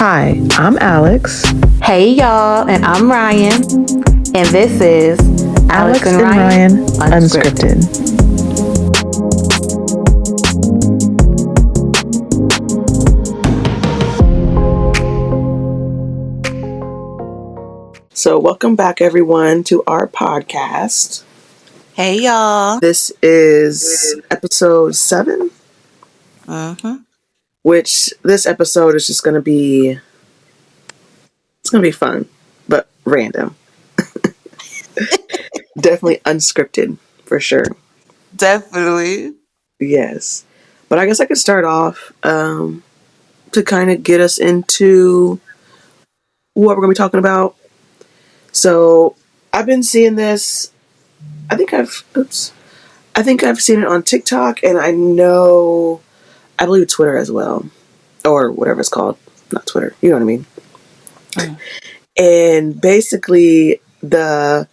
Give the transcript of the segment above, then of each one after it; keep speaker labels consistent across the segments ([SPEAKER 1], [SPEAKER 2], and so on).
[SPEAKER 1] Hi, I'm Alex.
[SPEAKER 2] Hey y'all, and I'm Ryan, and this is
[SPEAKER 1] Alex and Ryan Unscripted. So welcome back everyone to our podcast.
[SPEAKER 2] Hey y'all.
[SPEAKER 1] This is episode 7. Which this episode is just going to be, it's going to be fun, but random. Definitely unscripted, for sure.
[SPEAKER 2] Definitely.
[SPEAKER 1] Yes. But I guess I could start off to kind of get us into what we're going to be talking about. So I've been seeing this, I think I've seen it on TikTok, and I believe Twitter as well, or whatever it's called. Not Twitter, you know what I mean? And basically, the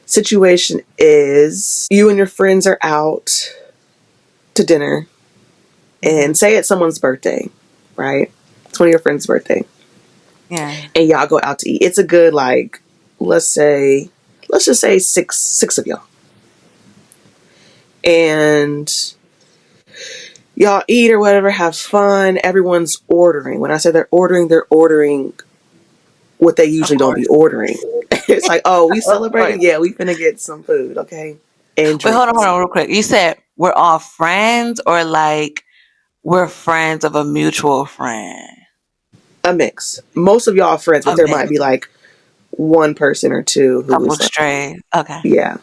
[SPEAKER 1] situation is you and your friends are out to dinner, and say it's someone's birthday, right? It's one of your friends' birthday.
[SPEAKER 2] Yeah.
[SPEAKER 1] And y'all go out to eat. It's a good, like, let's just say six of y'all. And y'all eat or whatever, have fun. Everyone's ordering. When I say they're ordering what they usually don't be ordering. It's like, oh, we celebrating? Yeah, we finna get some food, okay? And
[SPEAKER 2] Wait, hold on real quick. You said we're all friends, or like we're friends of a mutual friend?
[SPEAKER 1] A mix. Most of y'all are friends, but there might be like one person or two who
[SPEAKER 2] couple
[SPEAKER 1] is like,
[SPEAKER 2] stray. Okay.
[SPEAKER 1] yeah.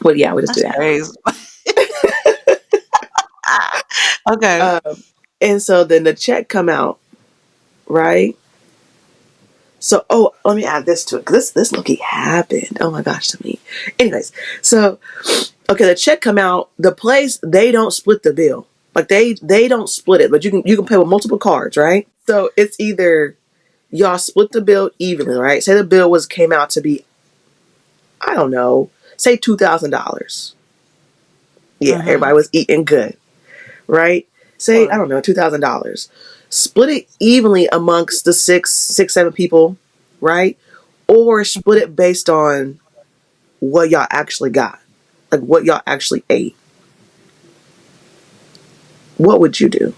[SPEAKER 1] Well, yeah, we just do that.
[SPEAKER 2] Crazy. Okay.
[SPEAKER 1] And so then the check come out, right? So, let me add this to it, because this low-key happened. Oh my gosh, to me. Anyways, so, okay, the check come out. The place, they don't split the bill. Like, they don't split it, but you can pay with multiple cards, right? So, it's either y'all split the bill evenly, right? Say the bill came out to be, I don't know, say $2,000. Yeah, everybody was eating good, right? Say, I don't know, $2,000. Split it evenly amongst the six, 7 people, right? Or split it based on what y'all actually got, like what y'all actually ate. What would you do?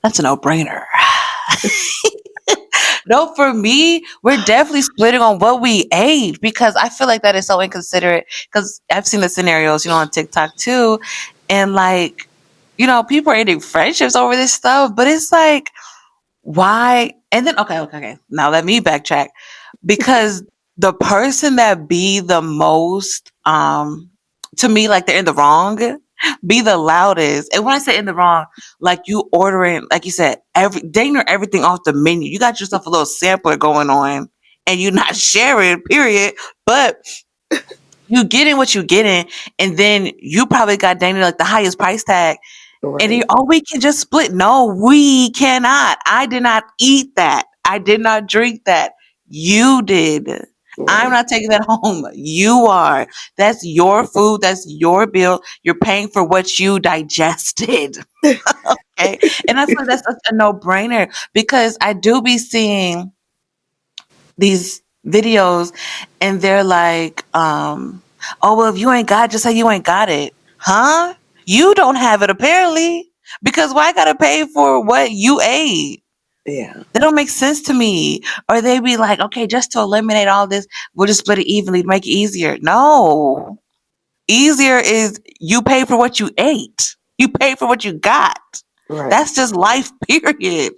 [SPEAKER 2] That's a no-brainer. No, for me, we're definitely splitting on what we ate, because I feel like that is so inconsiderate. Because I've seen the scenarios, on TikTok too, and like, people are ending friendships over this stuff. But it's like, why? And then okay. Now let me backtrack, because the person that be the most, to me, like they're in the wrong, be the loudest. And when I say in the wrong, like you ordering, like you said, dang near everything off the menu. You got yourself a little sampler going on, and you're not sharing, period. But you getting what you getting, and then you probably got dang near like the highest price tag.
[SPEAKER 1] Right.
[SPEAKER 2] And we can just split. No, we cannot. I did not eat that. I did not drink that. You did.
[SPEAKER 1] Right.
[SPEAKER 2] I'm not taking that home. You are. That's your food. That's your bill. You're paying for what you digested. Okay. And I feel like that's a no-brainer, because I do be seeing these videos, and they're like, oh, well, if you ain't got it, just say you ain't got it. Huh? You don't have it, apparently, because why gotta pay for what you ate?
[SPEAKER 1] Yeah.
[SPEAKER 2] That don't make sense to me. Or they be like, okay, just to eliminate all this, we'll just split it evenly to make it easier. No. Easier is you pay for what you ate. You pay for what you got.
[SPEAKER 1] Right.
[SPEAKER 2] That's just life, period.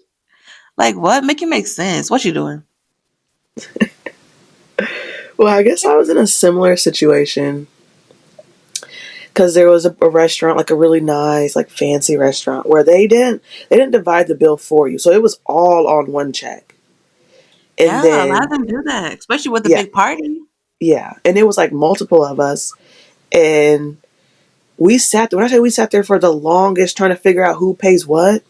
[SPEAKER 2] Like, what? Make it make sense. What you doing?
[SPEAKER 1] Well, I guess I was in a similar situation, because there was a restaurant, like a really nice, like fancy restaurant, where they didn't divide the bill for you, so it was all on one check. And
[SPEAKER 2] Yeah, a lot
[SPEAKER 1] then
[SPEAKER 2] of them do that, especially with the
[SPEAKER 1] yeah,
[SPEAKER 2] big party.
[SPEAKER 1] yeah, and it was like multiple of us, and we sat there. When I say we sat there for the longest, trying to figure out who pays what,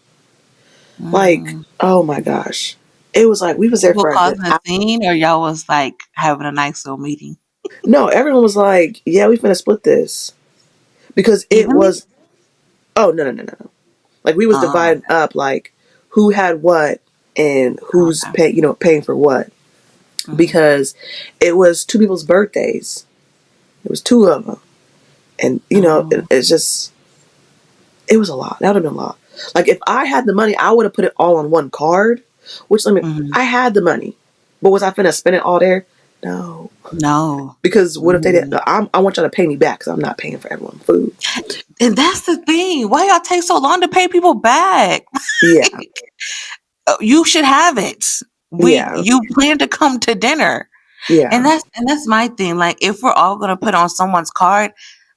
[SPEAKER 1] like, oh my gosh, it was like we was there
[SPEAKER 2] People
[SPEAKER 1] for a good
[SPEAKER 2] causing a
[SPEAKER 1] hour.
[SPEAKER 2] scene, or y'all was like having a nice little meeting?
[SPEAKER 1] No, everyone was like, yeah, we finna split this, because it
[SPEAKER 2] Evenly?
[SPEAKER 1] was, oh, no. Like, we was dividing up, like, who had what, and who's
[SPEAKER 2] Okay.
[SPEAKER 1] paying for what,
[SPEAKER 2] Mm-hmm.
[SPEAKER 1] because it was two people's birthdays. It was two of them, and
[SPEAKER 2] Mm-hmm.
[SPEAKER 1] it's just, it was a lot. That would have been a lot. Like if I had the money, I would have put it all on one card. Which, I mean,
[SPEAKER 2] Mm-hmm.
[SPEAKER 1] I had the money, but was I finna spend it all there? No,
[SPEAKER 2] No.
[SPEAKER 1] because what if they didn't?
[SPEAKER 2] Mm-hmm.
[SPEAKER 1] I want y'all to pay me back because I'm not paying for everyone food.
[SPEAKER 2] And that's the thing. Why y'all take so long to pay people back?
[SPEAKER 1] Yeah,
[SPEAKER 2] You should have it.
[SPEAKER 1] yeah,
[SPEAKER 2] You plan to come to dinner.
[SPEAKER 1] yeah,
[SPEAKER 2] And that's my thing. Like if we're all gonna put on someone's card,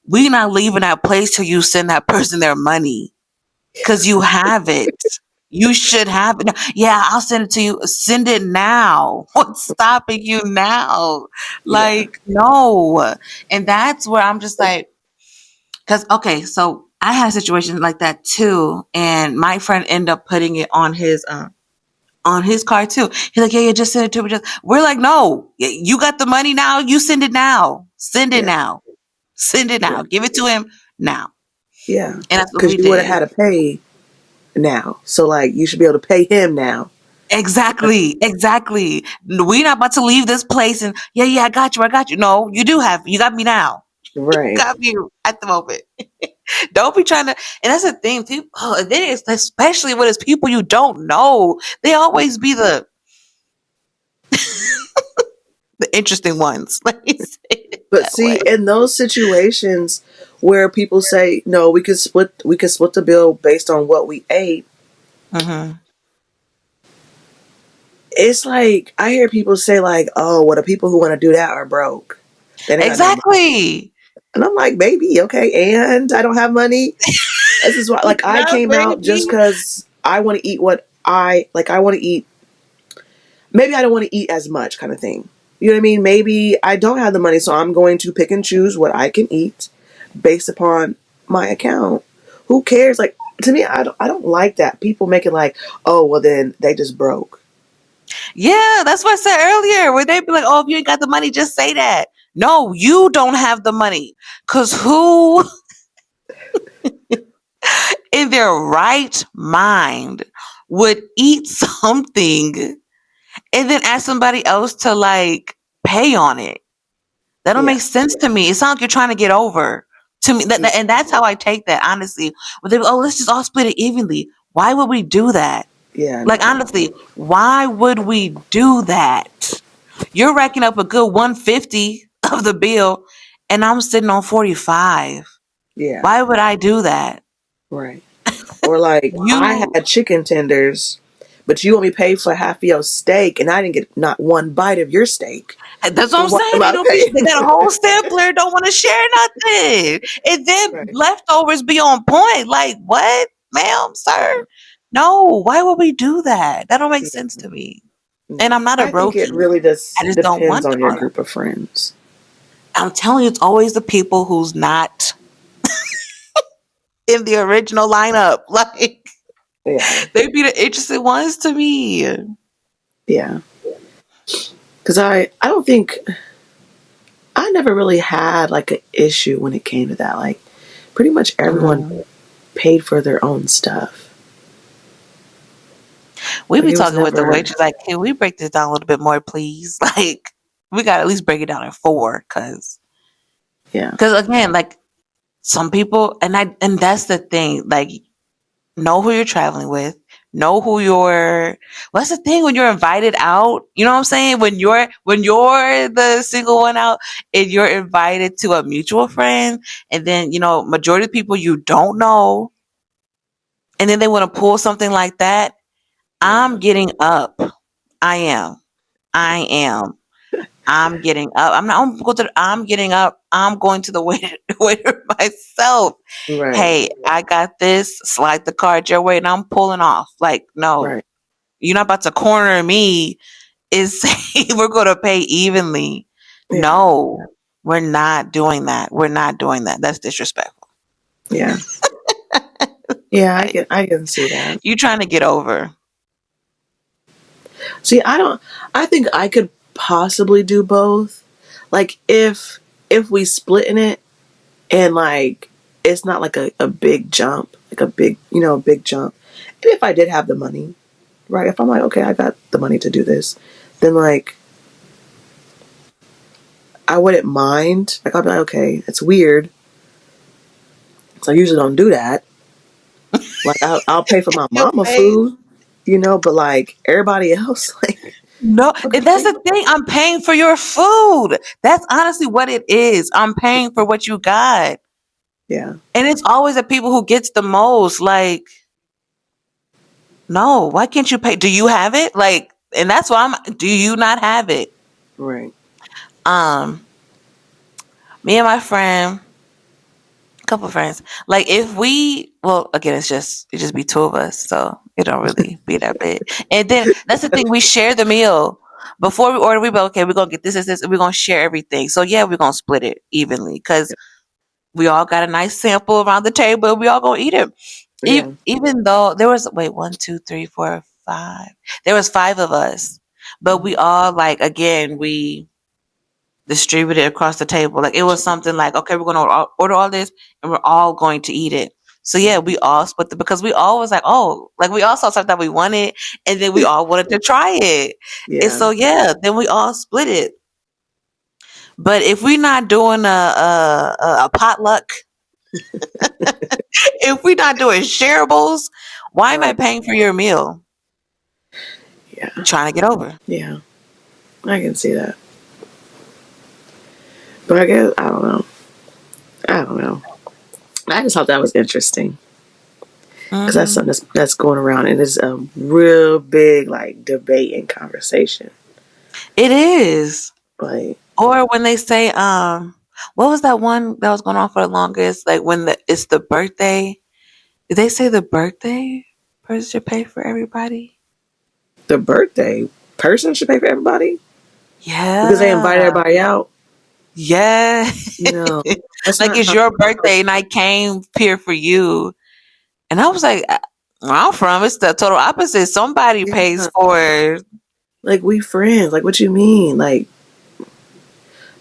[SPEAKER 2] we not leaving that place till you send that person their money. Cause you have it. You should have it. Yeah, I'll send it to you. Send it now. What's stopping you now?
[SPEAKER 1] yeah,
[SPEAKER 2] Like, no. And that's where I'm just like, because okay, so I had a situation like that too, and my friend ended up putting it on his card too. He's like, yeah, just send it to me. We're like, no, you got the money now. You send it now. Send it
[SPEAKER 1] yeah,
[SPEAKER 2] now. Send it
[SPEAKER 1] yeah,
[SPEAKER 2] now. Give it to him now.
[SPEAKER 1] yeah.
[SPEAKER 2] And that's what
[SPEAKER 1] Because
[SPEAKER 2] we
[SPEAKER 1] you would have
[SPEAKER 2] did.
[SPEAKER 1] had to pay now, so like you should be able to pay him now.
[SPEAKER 2] Exactly. Exactly. We're not about to leave this place and yeah, I got you. I got you. No, you got me now.
[SPEAKER 1] Right.
[SPEAKER 2] Got me at the moment. Don't be trying to, and that's the thing, people, then it's especially when it's people you don't know. They always be the interesting ones. Let me say it
[SPEAKER 1] But
[SPEAKER 2] that
[SPEAKER 1] see,
[SPEAKER 2] way.
[SPEAKER 1] in those situations where people say, "No, we could split the bill based on what we ate,"
[SPEAKER 2] Hmm.
[SPEAKER 1] it's like I hear people say like, "Oh, well, the people who want to do that are broke. They don't got no money."
[SPEAKER 2] Exactly.
[SPEAKER 1] And I'm like, "Baby, okay, and I don't have money." This is why, like, I
[SPEAKER 2] Yeah,
[SPEAKER 1] came out just
[SPEAKER 2] baby.
[SPEAKER 1] because I want to eat what I like. I want to eat. Maybe I don't want to eat as much, kind of thing. You know what I mean? Maybe I don't have the money, so I'm going to pick and choose what I can eat based upon my account. Who cares? Like, to me, I don't like that. People make it like, oh, well, then they just broke.
[SPEAKER 2] Yeah, that's what I said earlier. Where they be like, "Oh, if you ain't got the money, just say that." No, you don't have the money. Cause who in their right mind would eat something and then ask somebody else to like pay on it? That don't
[SPEAKER 1] Yeah.
[SPEAKER 2] make sense to me. It sounds like you're trying to get over. To me, and that's how I take that, honestly. But they, oh, let's just all split it evenly. Why would we do that?
[SPEAKER 1] Yeah,
[SPEAKER 2] Like,
[SPEAKER 1] no.
[SPEAKER 2] honestly, why would we do that? You're racking up a good 150 of the bill, and I'm sitting on 45.
[SPEAKER 1] Yeah,
[SPEAKER 2] Why would I do that?
[SPEAKER 1] right. Or like, I
[SPEAKER 2] You
[SPEAKER 1] had chicken tenders, but you want me to pay for half of your steak, and I didn't get not one bite of your steak.
[SPEAKER 2] That's what
[SPEAKER 1] So
[SPEAKER 2] I'm
[SPEAKER 1] why
[SPEAKER 2] saying.
[SPEAKER 1] am
[SPEAKER 2] They
[SPEAKER 1] I
[SPEAKER 2] don't be. They
[SPEAKER 1] paying?
[SPEAKER 2] got a whole sampler. Don't want to share nothing, and then
[SPEAKER 1] Right.
[SPEAKER 2] leftovers be on point. Like what, ma'am, sir?
[SPEAKER 1] Yeah.
[SPEAKER 2] No. Why would we do that? That don't make sense
[SPEAKER 1] Yeah.
[SPEAKER 2] to me. And I'm
[SPEAKER 1] No.
[SPEAKER 2] not a
[SPEAKER 1] I think it
[SPEAKER 2] brokey.
[SPEAKER 1] really
[SPEAKER 2] I
[SPEAKER 1] just
[SPEAKER 2] just don't
[SPEAKER 1] depends
[SPEAKER 2] want
[SPEAKER 1] on your
[SPEAKER 2] on it.
[SPEAKER 1] group of friends.
[SPEAKER 2] I'm telling you, it's always the people who's not in the original lineup. Like
[SPEAKER 1] Yeah.
[SPEAKER 2] they be the interesting ones to me.
[SPEAKER 1] Yeah. Because I don't think, I never really had like an issue when it came to that. Like, pretty much everyone
[SPEAKER 2] Mhm.
[SPEAKER 1] paid for their own stuff.
[SPEAKER 2] We
[SPEAKER 1] Like,
[SPEAKER 2] be
[SPEAKER 1] it was
[SPEAKER 2] talking with the
[SPEAKER 1] never,
[SPEAKER 2] waitress like, can we break this down a little bit more, please? Like, we got to at least break it down in four,
[SPEAKER 1] yeah.
[SPEAKER 2] because again, like some people, and that's the thing, like know who you're traveling with, know who you're. What's the thing when you're invited out? You know what I'm saying? When you're the single one out, and you're invited to a mutual friend, and then majority of people you don't know, and then they want to pull something like that. I'm
[SPEAKER 1] Yeah.
[SPEAKER 2] getting up. I am. I am. I'm getting up. I'm getting up. I'm going to the waiter, waiter myself.
[SPEAKER 1] Right.
[SPEAKER 2] Hey, I got this. Slide the card your way, and I'm pulling off. Like, no,
[SPEAKER 1] Right.
[SPEAKER 2] you're not about to corner me and say we're going to pay evenly.
[SPEAKER 1] Yeah.
[SPEAKER 2] No, we're not doing that. We're not doing that. That's disrespectful.
[SPEAKER 1] Yeah. Yeah. I
[SPEAKER 2] Like,
[SPEAKER 1] can, I can see that.
[SPEAKER 2] you trying to get over.
[SPEAKER 1] See, I don't, I think I could possibly do both. Like, if we split in it, and like it's not like a big jump, like a big jump. And if I did have the money, right? If I'm like, okay, I got the money to do this, then like I wouldn't mind. Like I'll be like, okay, it's weird. So I usually don't do that. Like I'll pay for my
[SPEAKER 2] You'll
[SPEAKER 1] mama
[SPEAKER 2] pay.
[SPEAKER 1] food, you know, but like everybody else, like
[SPEAKER 2] No, and that's
[SPEAKER 1] okay,
[SPEAKER 2] the thing. I'm paying for your food. That's honestly what it is. I'm paying for what you got.
[SPEAKER 1] yeah,
[SPEAKER 2] And it's always the people who gets the most. Like, no, why can't you pay? Do you have it? Like, and that's why do you not have it?
[SPEAKER 1] right,
[SPEAKER 2] Um, Me and my friend, a couple of friends, like if we, well, again, it just be two of us, so it don't really be that big. And then that's the thing, we share the meal. Before we order, we be okay, we're gonna get this, and we're gonna share everything. So yeah, we're gonna split it evenly because we all got a nice sample around the table. And we all gonna eat it.
[SPEAKER 1] yeah,
[SPEAKER 2] Even though there was wait 1, 2, 3, 4, 5, there was 5 of us, but
[SPEAKER 1] mhm,
[SPEAKER 2] we all like again we distributed across the table. Like it was something like okay, we're gonna order all this and we're all going to eat it. So yeah,
[SPEAKER 1] mhm.
[SPEAKER 2] we all split the because we all was like oh like we all saw something that we wanted and then we all wanted to try it. And
[SPEAKER 1] Yeah,
[SPEAKER 2] so yeah, then we all split it. But if we're not doing a potluck, if we're not doing shareables, why am I
[SPEAKER 1] right,
[SPEAKER 2] paying for your meal?
[SPEAKER 1] yeah,
[SPEAKER 2] Trying to get over.
[SPEAKER 1] yeah. I can see that, but I guess I don't know. I don't know. I just thought that was interesting because that's
[SPEAKER 2] Hmm.
[SPEAKER 1] something that's going around and it's a real big like debate and conversation.
[SPEAKER 2] It is.
[SPEAKER 1] Like
[SPEAKER 2] Or when they say, what was that one that was going on for the longest? Like when it's the birthday. Did they say the birthday person should pay for everybody?
[SPEAKER 1] the birthday person should pay for everybody because they invite
[SPEAKER 2] Yeah.
[SPEAKER 1] everybody out.
[SPEAKER 2] Yeah.
[SPEAKER 1] No, that's
[SPEAKER 2] Like
[SPEAKER 1] not
[SPEAKER 2] it's
[SPEAKER 1] how.
[SPEAKER 2] your birthday and I came here for you. And I was like, where I'm from, it's the total opposite. Somebody pays
[SPEAKER 1] Yeah,
[SPEAKER 2] for
[SPEAKER 1] like we friends. Like what you mean? Like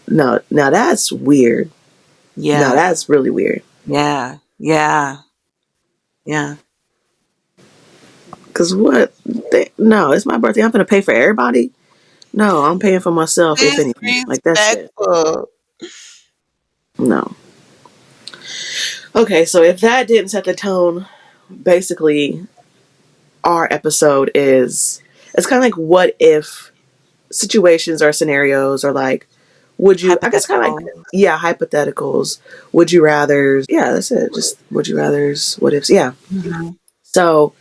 [SPEAKER 1] no, now that's weird. Now
[SPEAKER 2] yeah.
[SPEAKER 1] that's really weird.
[SPEAKER 2] Yeah. Yeah. Yeah.
[SPEAKER 1] Cause what? No, it's my birthday. I'm gonna pay for everybody. No, I'm paying for myself. If anything, like that's it.
[SPEAKER 2] Disrespectful.
[SPEAKER 1] No. Okay, so if that didn't set the tone, basically our episode is it's kind of like what if situations or scenarios or like would you I guess kind of like
[SPEAKER 2] Hypothetical.
[SPEAKER 1] yeah hypotheticals would you rather's yeah that's it just would you rather's what ifs yeah
[SPEAKER 2] Mhm.
[SPEAKER 1] so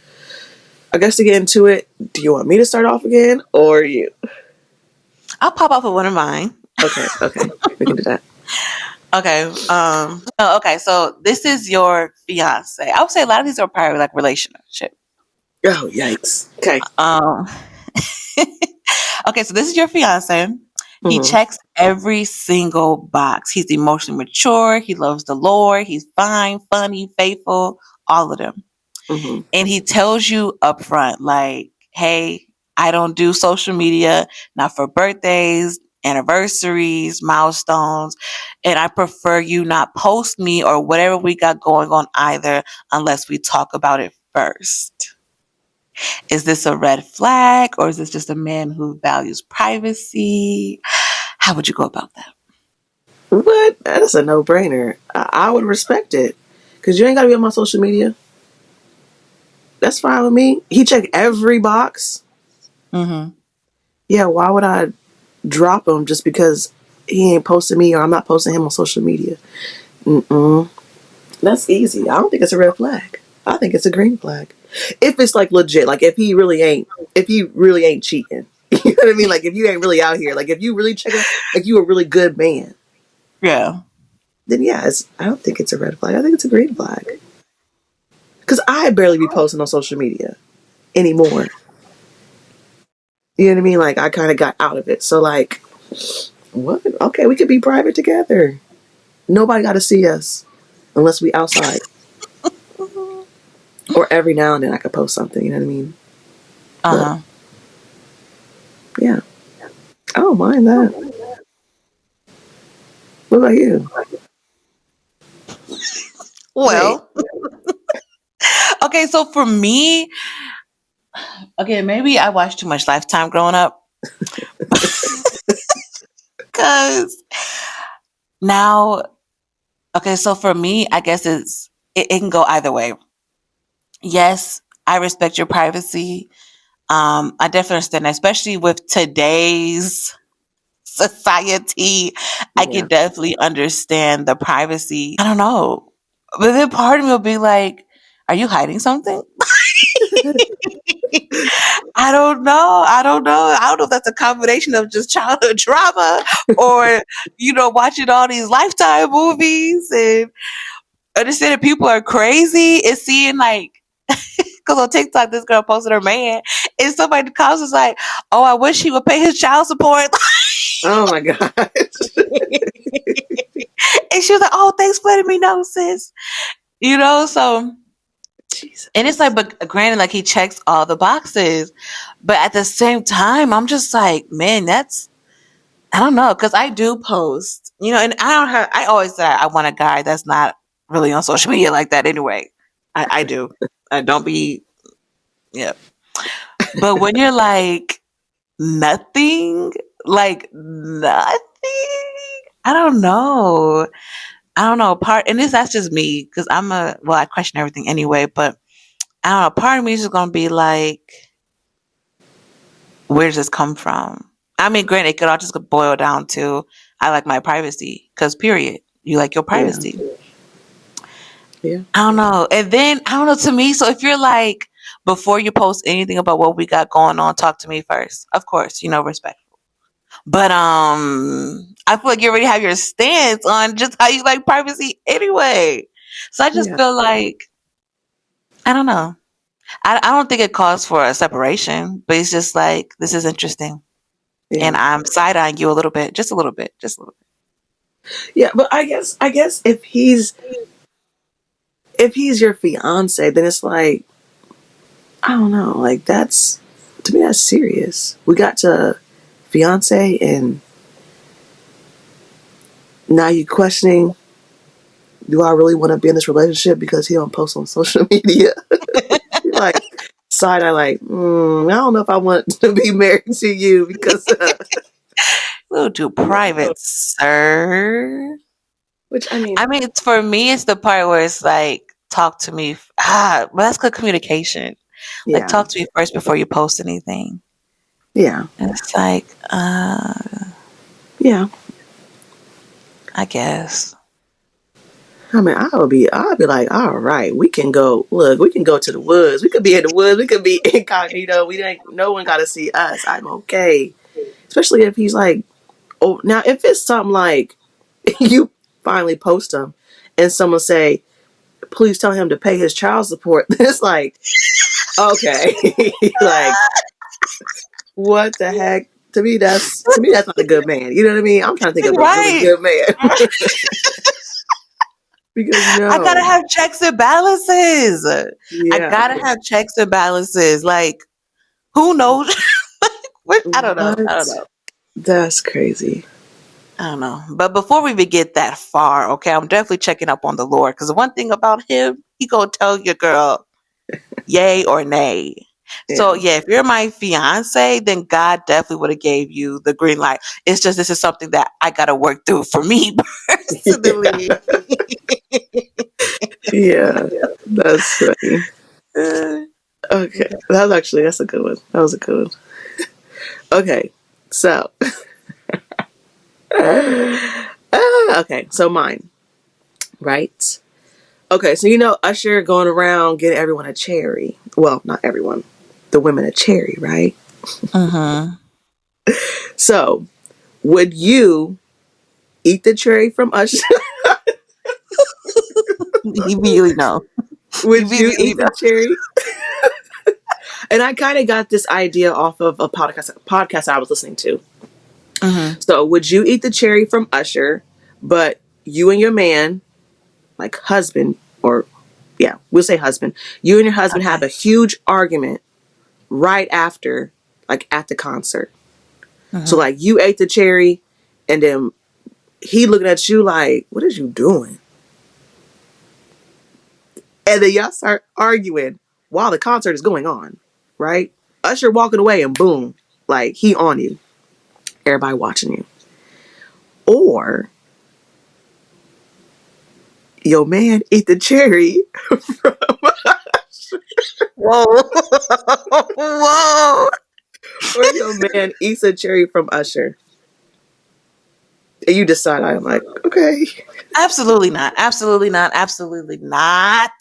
[SPEAKER 1] I guess to get into it do you want me to start off again or you
[SPEAKER 2] I'll pop off with one of mine.
[SPEAKER 1] okay we can do that.
[SPEAKER 2] Okay. Oh, okay. So this is your fiance. I would say a lot of these are probably like relationship.
[SPEAKER 1] Oh yikes okay.
[SPEAKER 2] Um. Okay. So this is your fiance. He
[SPEAKER 1] Mm-hmm.
[SPEAKER 2] checks every single box. He's emotionally mature. He loves the Lord. He's fine, funny, faithful. All of them.
[SPEAKER 1] Mm-hmm.
[SPEAKER 2] And he tells you upfront, like, hey, I don't do social media, not for birthdays, anniversaries, milestones, and I prefer you not post me or whatever we got going on either unless we talk about it first. Is this a red flag or is this just a man who values privacy? How would you go about that?
[SPEAKER 1] What that's a no-brainer. I would respect it because you ain't got to be on my social media. That's fine with me. He checked every box.
[SPEAKER 2] Mm-hmm.
[SPEAKER 1] Yeah, why would I drop him just because he ain't posting me or I'm not posting him on social media? Mm-mm. That's easy. I don't think it's a red flag. I think it's a green flag. If it's like legit, like if he really ain't cheating. You know what I mean? Like if you ain't really out here, like if you really checking, like you a really good man,
[SPEAKER 2] Yeah.
[SPEAKER 1] then yeah, I don't think it's a red flag. I think it's a green flag. Because I barely be posting on social media anymore. You know what I mean? Like I kind of got out of it. So like, what? Okay, we could be private together. Nobody got to see us unless we outside. Or every now and then I could post something. You know what I mean?
[SPEAKER 2] Uh
[SPEAKER 1] But
[SPEAKER 2] huh.
[SPEAKER 1] yeah, I don't mind that. What about you? Wait.
[SPEAKER 2] Well, okay. So for me, Okay, maybe I watched too much Lifetime growing up. Cause now, okay, so for me, I guess it can go either way. Yes, I respect your privacy. I definitely understand, that, especially with today's society. I
[SPEAKER 1] Yeah.
[SPEAKER 2] can definitely understand the privacy. I don't know, but then part of me will be like, "Are you hiding something?" I don't know. I don't know. I don't know if that's a combination of just childhood trauma or, watching all these Lifetime movies and understanding people are crazy and seeing like, because on TikTok, this girl posted her man and somebody in the comments was like, oh, I wish he would pay his child support.
[SPEAKER 1] Oh my god.
[SPEAKER 2] And she was like, oh, thanks for letting me know, sis. So, and it's like,
[SPEAKER 1] Jesus.
[SPEAKER 2] but granted, like he checks all the boxes. But at the same time, I'm just like, man, I don't know, because I do post, and I always say I want a guy that's not really on social media like that anyway. I do. I don't be, yeah. But when you're like nothing, I don't know. I don't know. And that's just me, because I question everything anyway, but I don't know. Part of me is just going to be like, where does this come from? I mean, granted, it could all just boil down to I like my privacy, because period. You like your
[SPEAKER 1] Yeah.
[SPEAKER 2] privacy.
[SPEAKER 1] Yeah.
[SPEAKER 2] I don't know. And then I don't know, to me. So if you're like, before you post anything about what we got going on, talk to me first. Of course, respect. But I feel like you already have your stance on just how you like privacy anyway. So I just
[SPEAKER 1] Yeah.
[SPEAKER 2] feel like, I don't know. I don't think it calls for a separation, but it's just like, this is interesting. And
[SPEAKER 1] Yeah.
[SPEAKER 2] I'm side eyeing you a little bit, just a little bit, just a little
[SPEAKER 1] Yeah. But I guess if he's your fiance, then it's like, I don't know, like that's, to me that's serious. We got to fiance and now you questioning, do I really want to be in this relationship because he don't post on social media? You're like side eye, like, I don't know if I want to be married to you because,
[SPEAKER 2] bit. A little too private, sir.
[SPEAKER 1] which I mean,
[SPEAKER 2] I mean, it's for me, it's the part where it's like, talk to me. But that's good communication. Like,
[SPEAKER 1] yeah,
[SPEAKER 2] talk to me first before you post anything.
[SPEAKER 1] yeah,
[SPEAKER 2] And it's like,
[SPEAKER 1] yeah.
[SPEAKER 2] I guess.
[SPEAKER 1] I mean, I'll be like, all right, we can go. Look, we can go to the woods. We could be in the woods. We could be incognito. We ain't. No one got to see us. I'm okay. Especially if he's like, oh, now if it's something like you finally post him and someone say, please tell him to pay his child support. It's like, okay, like what the heck? To me that's not a good man. You know what I mean? I'm trying to think of a really
[SPEAKER 2] Right.
[SPEAKER 1] good man because
[SPEAKER 2] I gotta
[SPEAKER 1] no,
[SPEAKER 2] have checks and balances. I
[SPEAKER 1] yeah,
[SPEAKER 2] gotta have checks and balances. Like, who knows? What? I don't know. I don't
[SPEAKER 1] what?
[SPEAKER 2] know.
[SPEAKER 1] That's crazy.
[SPEAKER 2] I don't know. But before we even get that far, okay, I'm definitely checking up on the Lord, because the one thing about him, he gonna tell your girl yay or nay. So
[SPEAKER 1] Yeah,
[SPEAKER 2] yeah, if you're my fiance, then God definitely would have gave you the green light. It's just, this is something that I gotta work through for me
[SPEAKER 1] yeah,
[SPEAKER 2] personally.
[SPEAKER 1] yeah. That's funny.
[SPEAKER 2] Uh,
[SPEAKER 1] Okay, that's a good one. That was a good one. Okay, so okay, so mine, right? Okay, so Usher going around getting everyone a cherry. Well, not everyone, the women a cherry, right?
[SPEAKER 2] mhm.
[SPEAKER 1] So, would you eat the cherry from Usher?
[SPEAKER 2] Immediately no.
[SPEAKER 1] Would you
[SPEAKER 2] Immediately
[SPEAKER 1] eat
[SPEAKER 2] no.
[SPEAKER 1] the cherry? And I kind of got this idea off of a podcast I was listening to.
[SPEAKER 2] Mhm.
[SPEAKER 1] So, would you eat the cherry from Usher, but you and your man, like husband, or yeah, we'll say husband, you and your husband have
[SPEAKER 2] Okay.
[SPEAKER 1] a huge argument right after, like at the concert. So,
[SPEAKER 2] Mhm.
[SPEAKER 1] like, you ate the cherry, and then he looking at you like, what is you doing? And then y'all start arguing while the concert is going on, right? Usher walking away and boom, like he on you. Everybody watching you. Or your man eat the cherry from,
[SPEAKER 2] Whoa. Whoa.
[SPEAKER 1] or your man eats a cherry from Usher. And you decide, I'm like, okay.
[SPEAKER 2] Absolutely not. Absolutely not. Absolutely not.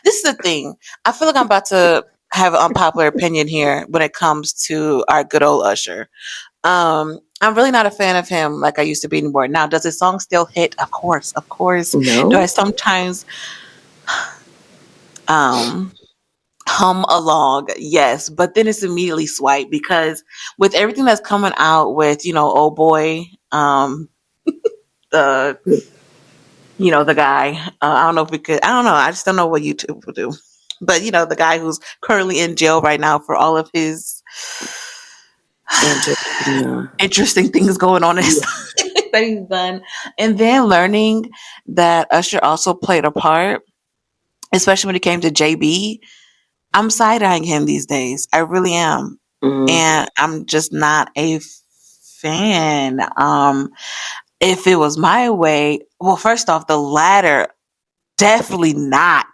[SPEAKER 2] This is the thing. I feel like I'm about to have an unpopular opinion here when it comes to our good old Usher. I'm really not a fan of him like I used to be anymore. Now, does his song still hit? Of course, of course. Do I
[SPEAKER 1] No.
[SPEAKER 2] sometimes um hum along? Yes, but then it's immediately swipe because with everything that's coming out with, oh boy, uh the guy. I don't know if we could. I don't know. I just don't know what YouTube will do. But the guy who's currently in jail right now for all of his
[SPEAKER 1] Angelina.
[SPEAKER 2] interesting things going on in his
[SPEAKER 1] Yeah.
[SPEAKER 2] life that he's done, and then learning that Usher also played a part, especially when it came to JB. I'm side eyeing him these days. I really am,
[SPEAKER 1] Mm,
[SPEAKER 2] and I'm just not a fan. If it was my way, well, first off, the latter, definitely not.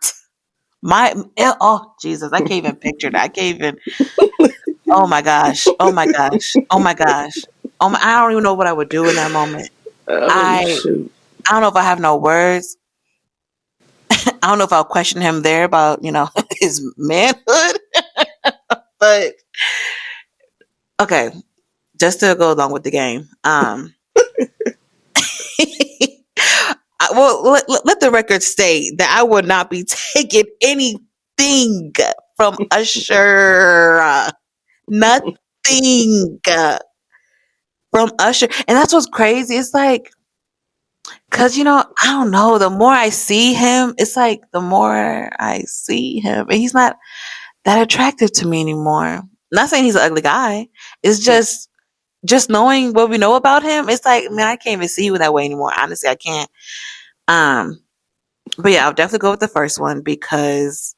[SPEAKER 2] Oh Jesus, I can't even picture that. I can't even. Oh my gosh. Oh my gosh. Oh my gosh. I don't even know what I would do in that moment. I
[SPEAKER 1] shoot.
[SPEAKER 2] I don't know if I have no words. I don't know if I'll question him there about his manhood. But okay, just to go along with the game. Well, let the record state that I would not be taking anything from Usher. Nothing from Usher. And that's what's crazy. It's like, cause I don't know. The more I see him, it's like the more I see him, and he's not that attractive to me anymore. Not saying he's an ugly guy. It's just knowing what we know about him. It's like, man, I can't even see you that way anymore. Honestly, I can't. Um, but yeah, I'll definitely go with the first one because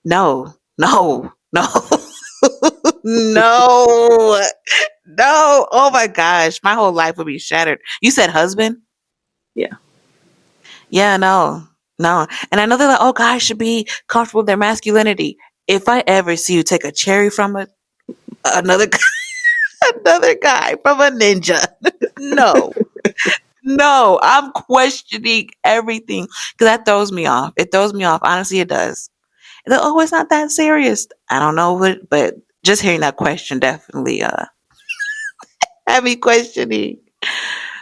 [SPEAKER 2] no, no, no, no, no. Oh my gosh, my whole life would be shattered. You said husband?
[SPEAKER 1] Yeah.
[SPEAKER 2] Yeah, no, no. And I know they're like, oh, guys should be comfortable with their masculinity. If I ever see you take a cherry from another another guy from a ninja, no, no, I'm questioning everything because that throws me off. It throws me off. Honestly, it does. They're, oh, it's not that serious. I don't know what, but just hearing that question definitely had me questioning.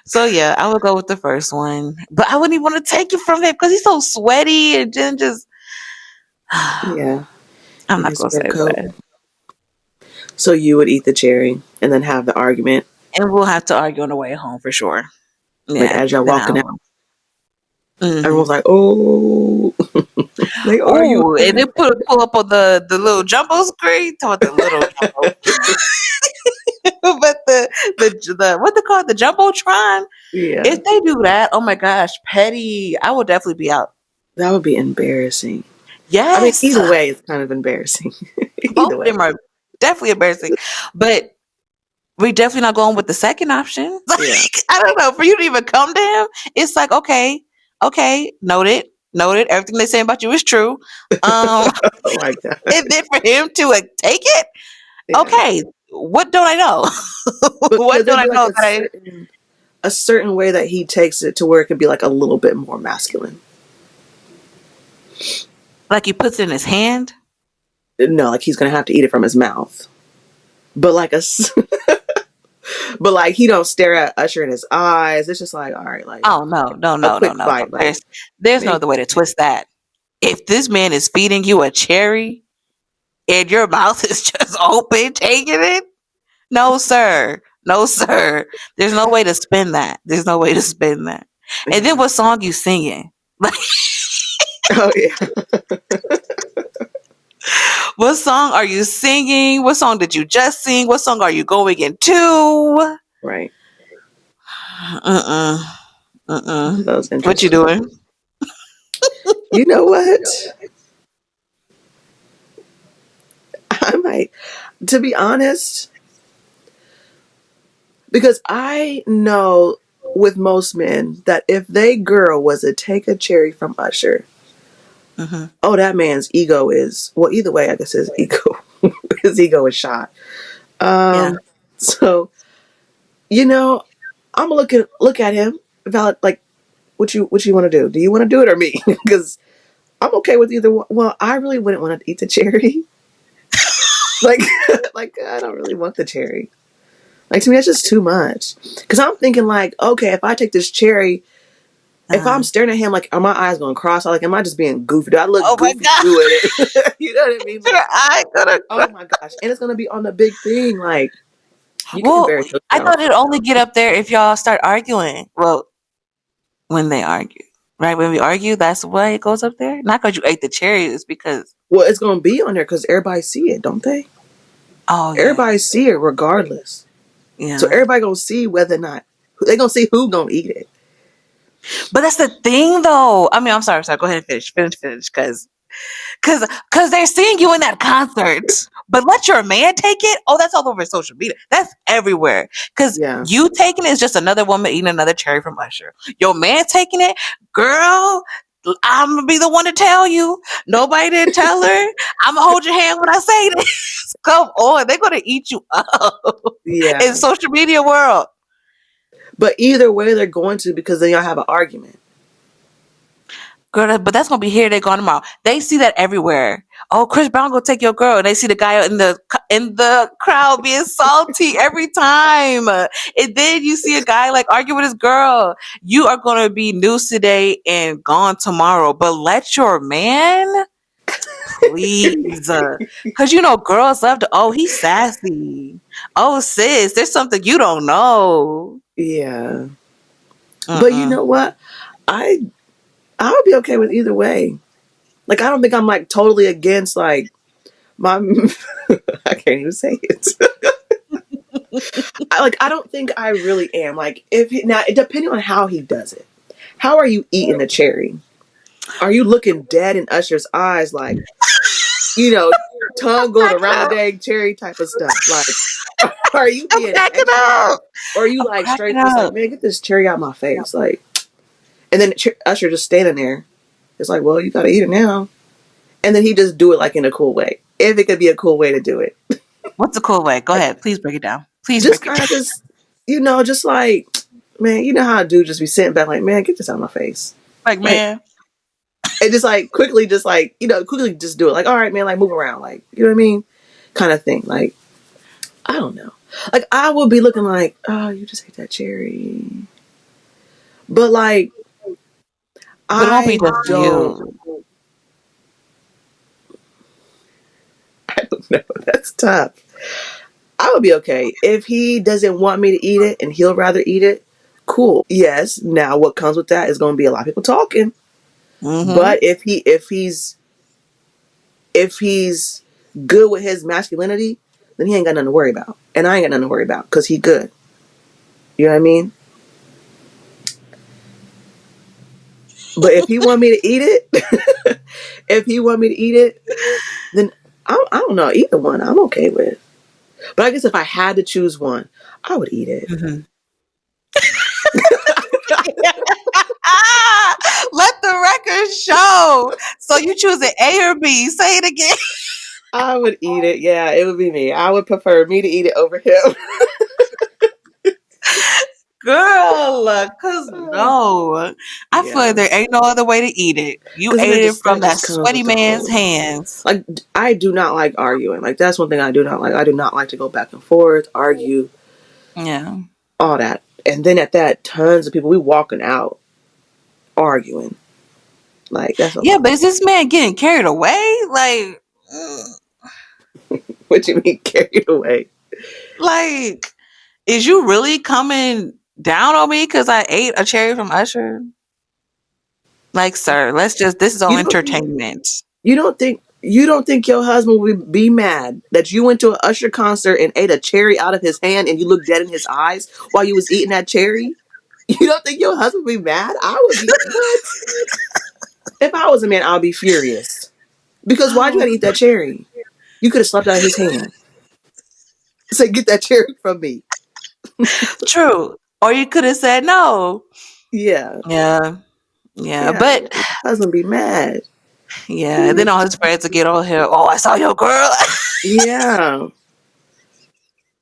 [SPEAKER 2] So yeah, I would go with the first one, but I wouldn't even want to take it from him because he's so sweaty and then just.
[SPEAKER 1] Yeah.
[SPEAKER 2] I'm
[SPEAKER 1] In
[SPEAKER 2] not
[SPEAKER 1] his
[SPEAKER 2] gonna
[SPEAKER 1] fur
[SPEAKER 2] say
[SPEAKER 1] coat.
[SPEAKER 2] that.
[SPEAKER 1] So you would eat the cherry and then have the argument.
[SPEAKER 2] And we'll have to argue on the way home for sure.
[SPEAKER 1] Like
[SPEAKER 2] Yeah,
[SPEAKER 1] as y'all
[SPEAKER 2] then I
[SPEAKER 1] walking out,
[SPEAKER 2] will. Hmm.
[SPEAKER 1] everyone's like, oh, they argue.
[SPEAKER 2] Oh, and they pull up on the little jumbo screen. Talk about the little jumbo, but the what they call it, the jumbotron.
[SPEAKER 1] Yeah.
[SPEAKER 2] If they do that, oh my gosh, petty! I will definitely be out.
[SPEAKER 1] That would be embarrassing. I mean,
[SPEAKER 2] Yes,
[SPEAKER 1] either way, it's kind of embarrassing.
[SPEAKER 2] both
[SPEAKER 1] Either
[SPEAKER 2] of
[SPEAKER 1] way.
[SPEAKER 2] them are definitely embarrassing, but we definitely not going with the second option.
[SPEAKER 1] Yeah.
[SPEAKER 2] Like, I don't know. For you to even come to him, it's like, okay, okay, noted, noted. Everything they say about you is true. Um,
[SPEAKER 1] Oh my God.
[SPEAKER 2] and then for him to take it,
[SPEAKER 1] Yeah.
[SPEAKER 2] okay, what don't I know?
[SPEAKER 1] But
[SPEAKER 2] What
[SPEAKER 1] could there
[SPEAKER 2] don't I
[SPEAKER 1] be like
[SPEAKER 2] know that I
[SPEAKER 1] a certain way that he takes it to where it could be like a little bit more masculine?
[SPEAKER 2] like? He puts it in his hand.
[SPEAKER 1] No, like he's gonna have to eat it from his mouth. But but like he don't stare at Usher in his eyes. It's just like, all right, like
[SPEAKER 2] Oh no, no,
[SPEAKER 1] a
[SPEAKER 2] no, no,
[SPEAKER 1] quick
[SPEAKER 2] no, no.
[SPEAKER 1] bite, like
[SPEAKER 2] There's no
[SPEAKER 1] maybe.
[SPEAKER 2] other way to twist that. If this man is feeding you a cherry and your mouth is just open, taking it, no, sir. No, sir. There's no way to spin that. There's no way to spin that. And then
[SPEAKER 1] Yeah.
[SPEAKER 2] what song you singing? Like,
[SPEAKER 1] Oh yeah.
[SPEAKER 2] what song are you singing? What song did you just sing? What song are you going into?
[SPEAKER 1] Right.
[SPEAKER 2] Mm-mm. Mm-mm.
[SPEAKER 1] That was
[SPEAKER 2] What you
[SPEAKER 1] interesting.
[SPEAKER 2] doing?
[SPEAKER 1] You know what? I might, to be honest, because I know with most men that if they girl was to take a cherry from Usher,
[SPEAKER 2] Hmm.
[SPEAKER 1] oh, that man's ego is, well, either way, I guess his ego is shot.
[SPEAKER 2] Yeah.
[SPEAKER 1] So, I'm gonna look at him, valid, like, what you want to do? Do you want to do it or me? Because I'm okay with either one. Well, I really wouldn't want to eat the cherry. Like, like I don't really want the cherry. Like to me, that's just too much. Because I'm thinking like, okay, if I take this cherry, if I'm
[SPEAKER 2] Uh,
[SPEAKER 1] staring at him, like, are my eyes going to cross? Like, am I just being goofy? Do I look
[SPEAKER 2] oh my
[SPEAKER 1] goofy
[SPEAKER 2] god,
[SPEAKER 1] doing it? You know what I mean?
[SPEAKER 2] your
[SPEAKER 1] Like,
[SPEAKER 2] eye gonna cry.
[SPEAKER 1] oh my gosh, and it's going to be on the big thing. Like, you can
[SPEAKER 2] Well,
[SPEAKER 1] embarrass
[SPEAKER 2] I
[SPEAKER 1] yourself.
[SPEAKER 2] thought it'd only get up there if y'all start arguing. Well, when they argue, right? When we argue, that's why it goes up there. Not because you ate the cherry, it's because
[SPEAKER 1] Well, it's going to be on there because everybody see it, don't they?
[SPEAKER 2] oh yeah,
[SPEAKER 1] Everybody see it regardless. So
[SPEAKER 2] yeah.
[SPEAKER 1] everybody gonna see whether or not they gonna see who gonna eat it.
[SPEAKER 2] But that's the thing, though. I mean, I'm sorry, sorry. Go ahead and finish, because they're seeing you in that concert. But let your man take it. Oh, that's all over social media. That's everywhere. Because
[SPEAKER 1] Yeah,
[SPEAKER 2] you taking it is just another woman eating another cherry from Usher. Your man taking it, girl. I'm gonna be the one to tell you. Nobody didn't tell her. I'm gonna hold your hand when I say this. Come on, they're gonna eat you up in
[SPEAKER 1] yeah.
[SPEAKER 2] social media world.
[SPEAKER 1] But either way, they're going to because then y'all have an argument.
[SPEAKER 2] Girl, but that's gonna be here. They gone tomorrow. They see that everywhere. Oh, Chris Brown go take your girl, and they see the guy in the crowd being salty every time. And then you see a guy like argue with his girl. You are gonna be news today and gone tomorrow. But let your man, please, because girls love to. Oh, he's sassy. Oh, sis, there's something you don't know.
[SPEAKER 1] Yeah, but you
[SPEAKER 2] Mm-mm.
[SPEAKER 1] know what? I would be okay with either way. Like I don't think I'm like totally against like my. I can't even say it. I don't think I really am. Like if now depending on how he does it. How are you eating the cherry? Are you looking dead in Usher's eyes like you know, tongue going
[SPEAKER 2] Cracking
[SPEAKER 1] around the
[SPEAKER 2] up.
[SPEAKER 1] dang cherry type of stuff? Like, are you
[SPEAKER 2] I'm
[SPEAKER 1] being
[SPEAKER 2] cracking
[SPEAKER 1] extra?
[SPEAKER 2] up.
[SPEAKER 1] Or are you
[SPEAKER 2] I'm
[SPEAKER 1] like
[SPEAKER 2] cracking
[SPEAKER 1] straight just like,
[SPEAKER 2] up.
[SPEAKER 1] man, get this cherry out my face? Like, and then Usher just standing there. It's like, well, you gotta eat it now. And then he just do it like in a cool way. If it could be a cool way to do it.
[SPEAKER 2] What's a cool way? Go
[SPEAKER 1] Like,
[SPEAKER 2] ahead. Please break it down. Please
[SPEAKER 1] just
[SPEAKER 2] break it
[SPEAKER 1] kind
[SPEAKER 2] down.
[SPEAKER 1] of just, just like, man, you know how a dude just be sitting back like, man, get this out of my face.
[SPEAKER 2] Like,
[SPEAKER 1] Like,
[SPEAKER 2] man.
[SPEAKER 1] and just like quickly, just like, quickly just do it. Like, all right, man, like move around. Like, you know what I mean? Kind of thing. Like, I don't know. Like, I would be looking like, oh, you just ate that cherry. But like,
[SPEAKER 2] But it won't be
[SPEAKER 1] I
[SPEAKER 2] just
[SPEAKER 1] don't,
[SPEAKER 2] you.
[SPEAKER 1] I don't know. That's tough. I would be okay. If he doesn't want me to eat it and he'll rather eat it, cool. Yes. Now what comes with that is going to be a lot of people talking.
[SPEAKER 2] Mm-hmm.
[SPEAKER 1] But if he's good with his masculinity, then he ain't got nothing to worry about. And I ain't got nothing to worry about because he good. You know what I mean? But if he want me to eat it, if he want me to eat it, then I don't know. Either one I'm okay with. But I guess if I had to choose one, I would eat it.
[SPEAKER 2] Mm-hmm. Ah, let the record show. So you choose an A or B. Say it again.
[SPEAKER 1] I would eat it. Yeah, it would be me. I would prefer me to eat it over him.
[SPEAKER 2] Girl, cause no. I feel like
[SPEAKER 1] Yeah.
[SPEAKER 2] there ain't no other way to eat it. You
[SPEAKER 1] Because then
[SPEAKER 2] ate it
[SPEAKER 1] that
[SPEAKER 2] from that
[SPEAKER 1] just comes
[SPEAKER 2] sweaty
[SPEAKER 1] with the
[SPEAKER 2] man's
[SPEAKER 1] whole.
[SPEAKER 2] hands.
[SPEAKER 1] Like, I do not like arguing. Like, that's one thing I do not like. I do not like to go back and forth, argue,
[SPEAKER 2] Yeah.
[SPEAKER 1] all that. And then at that, tons of people, we walking out arguing. Like, that's a
[SPEAKER 2] Yeah,
[SPEAKER 1] lot.
[SPEAKER 2] but is this man getting carried away?
[SPEAKER 1] What you mean carried away?
[SPEAKER 2] Like, is you really coming down on me because I ate a cherry from Usher? Like, sir, this is all
[SPEAKER 1] You don't think
[SPEAKER 2] entertainment.
[SPEAKER 1] you don't think your husband would be mad that you went to an Usher concert and ate a cherry out of his hand and you looked dead in his eyes while you was eating that cherry? You don't think your husband would be mad? I would be what? If I was a man, I'd be furious. Because why'd you
[SPEAKER 2] Oh,
[SPEAKER 1] gotta eat that cherry? You could have slapped out of his hand. Say, get that chair from me.
[SPEAKER 2] True. Or you could have said no.
[SPEAKER 1] Yeah.
[SPEAKER 2] Yeah. Yeah.
[SPEAKER 1] Yeah.
[SPEAKER 2] But
[SPEAKER 1] Husband be mad.
[SPEAKER 2] yeah. And then all his friends would get on here. Oh, I saw your girl.
[SPEAKER 1] Yeah.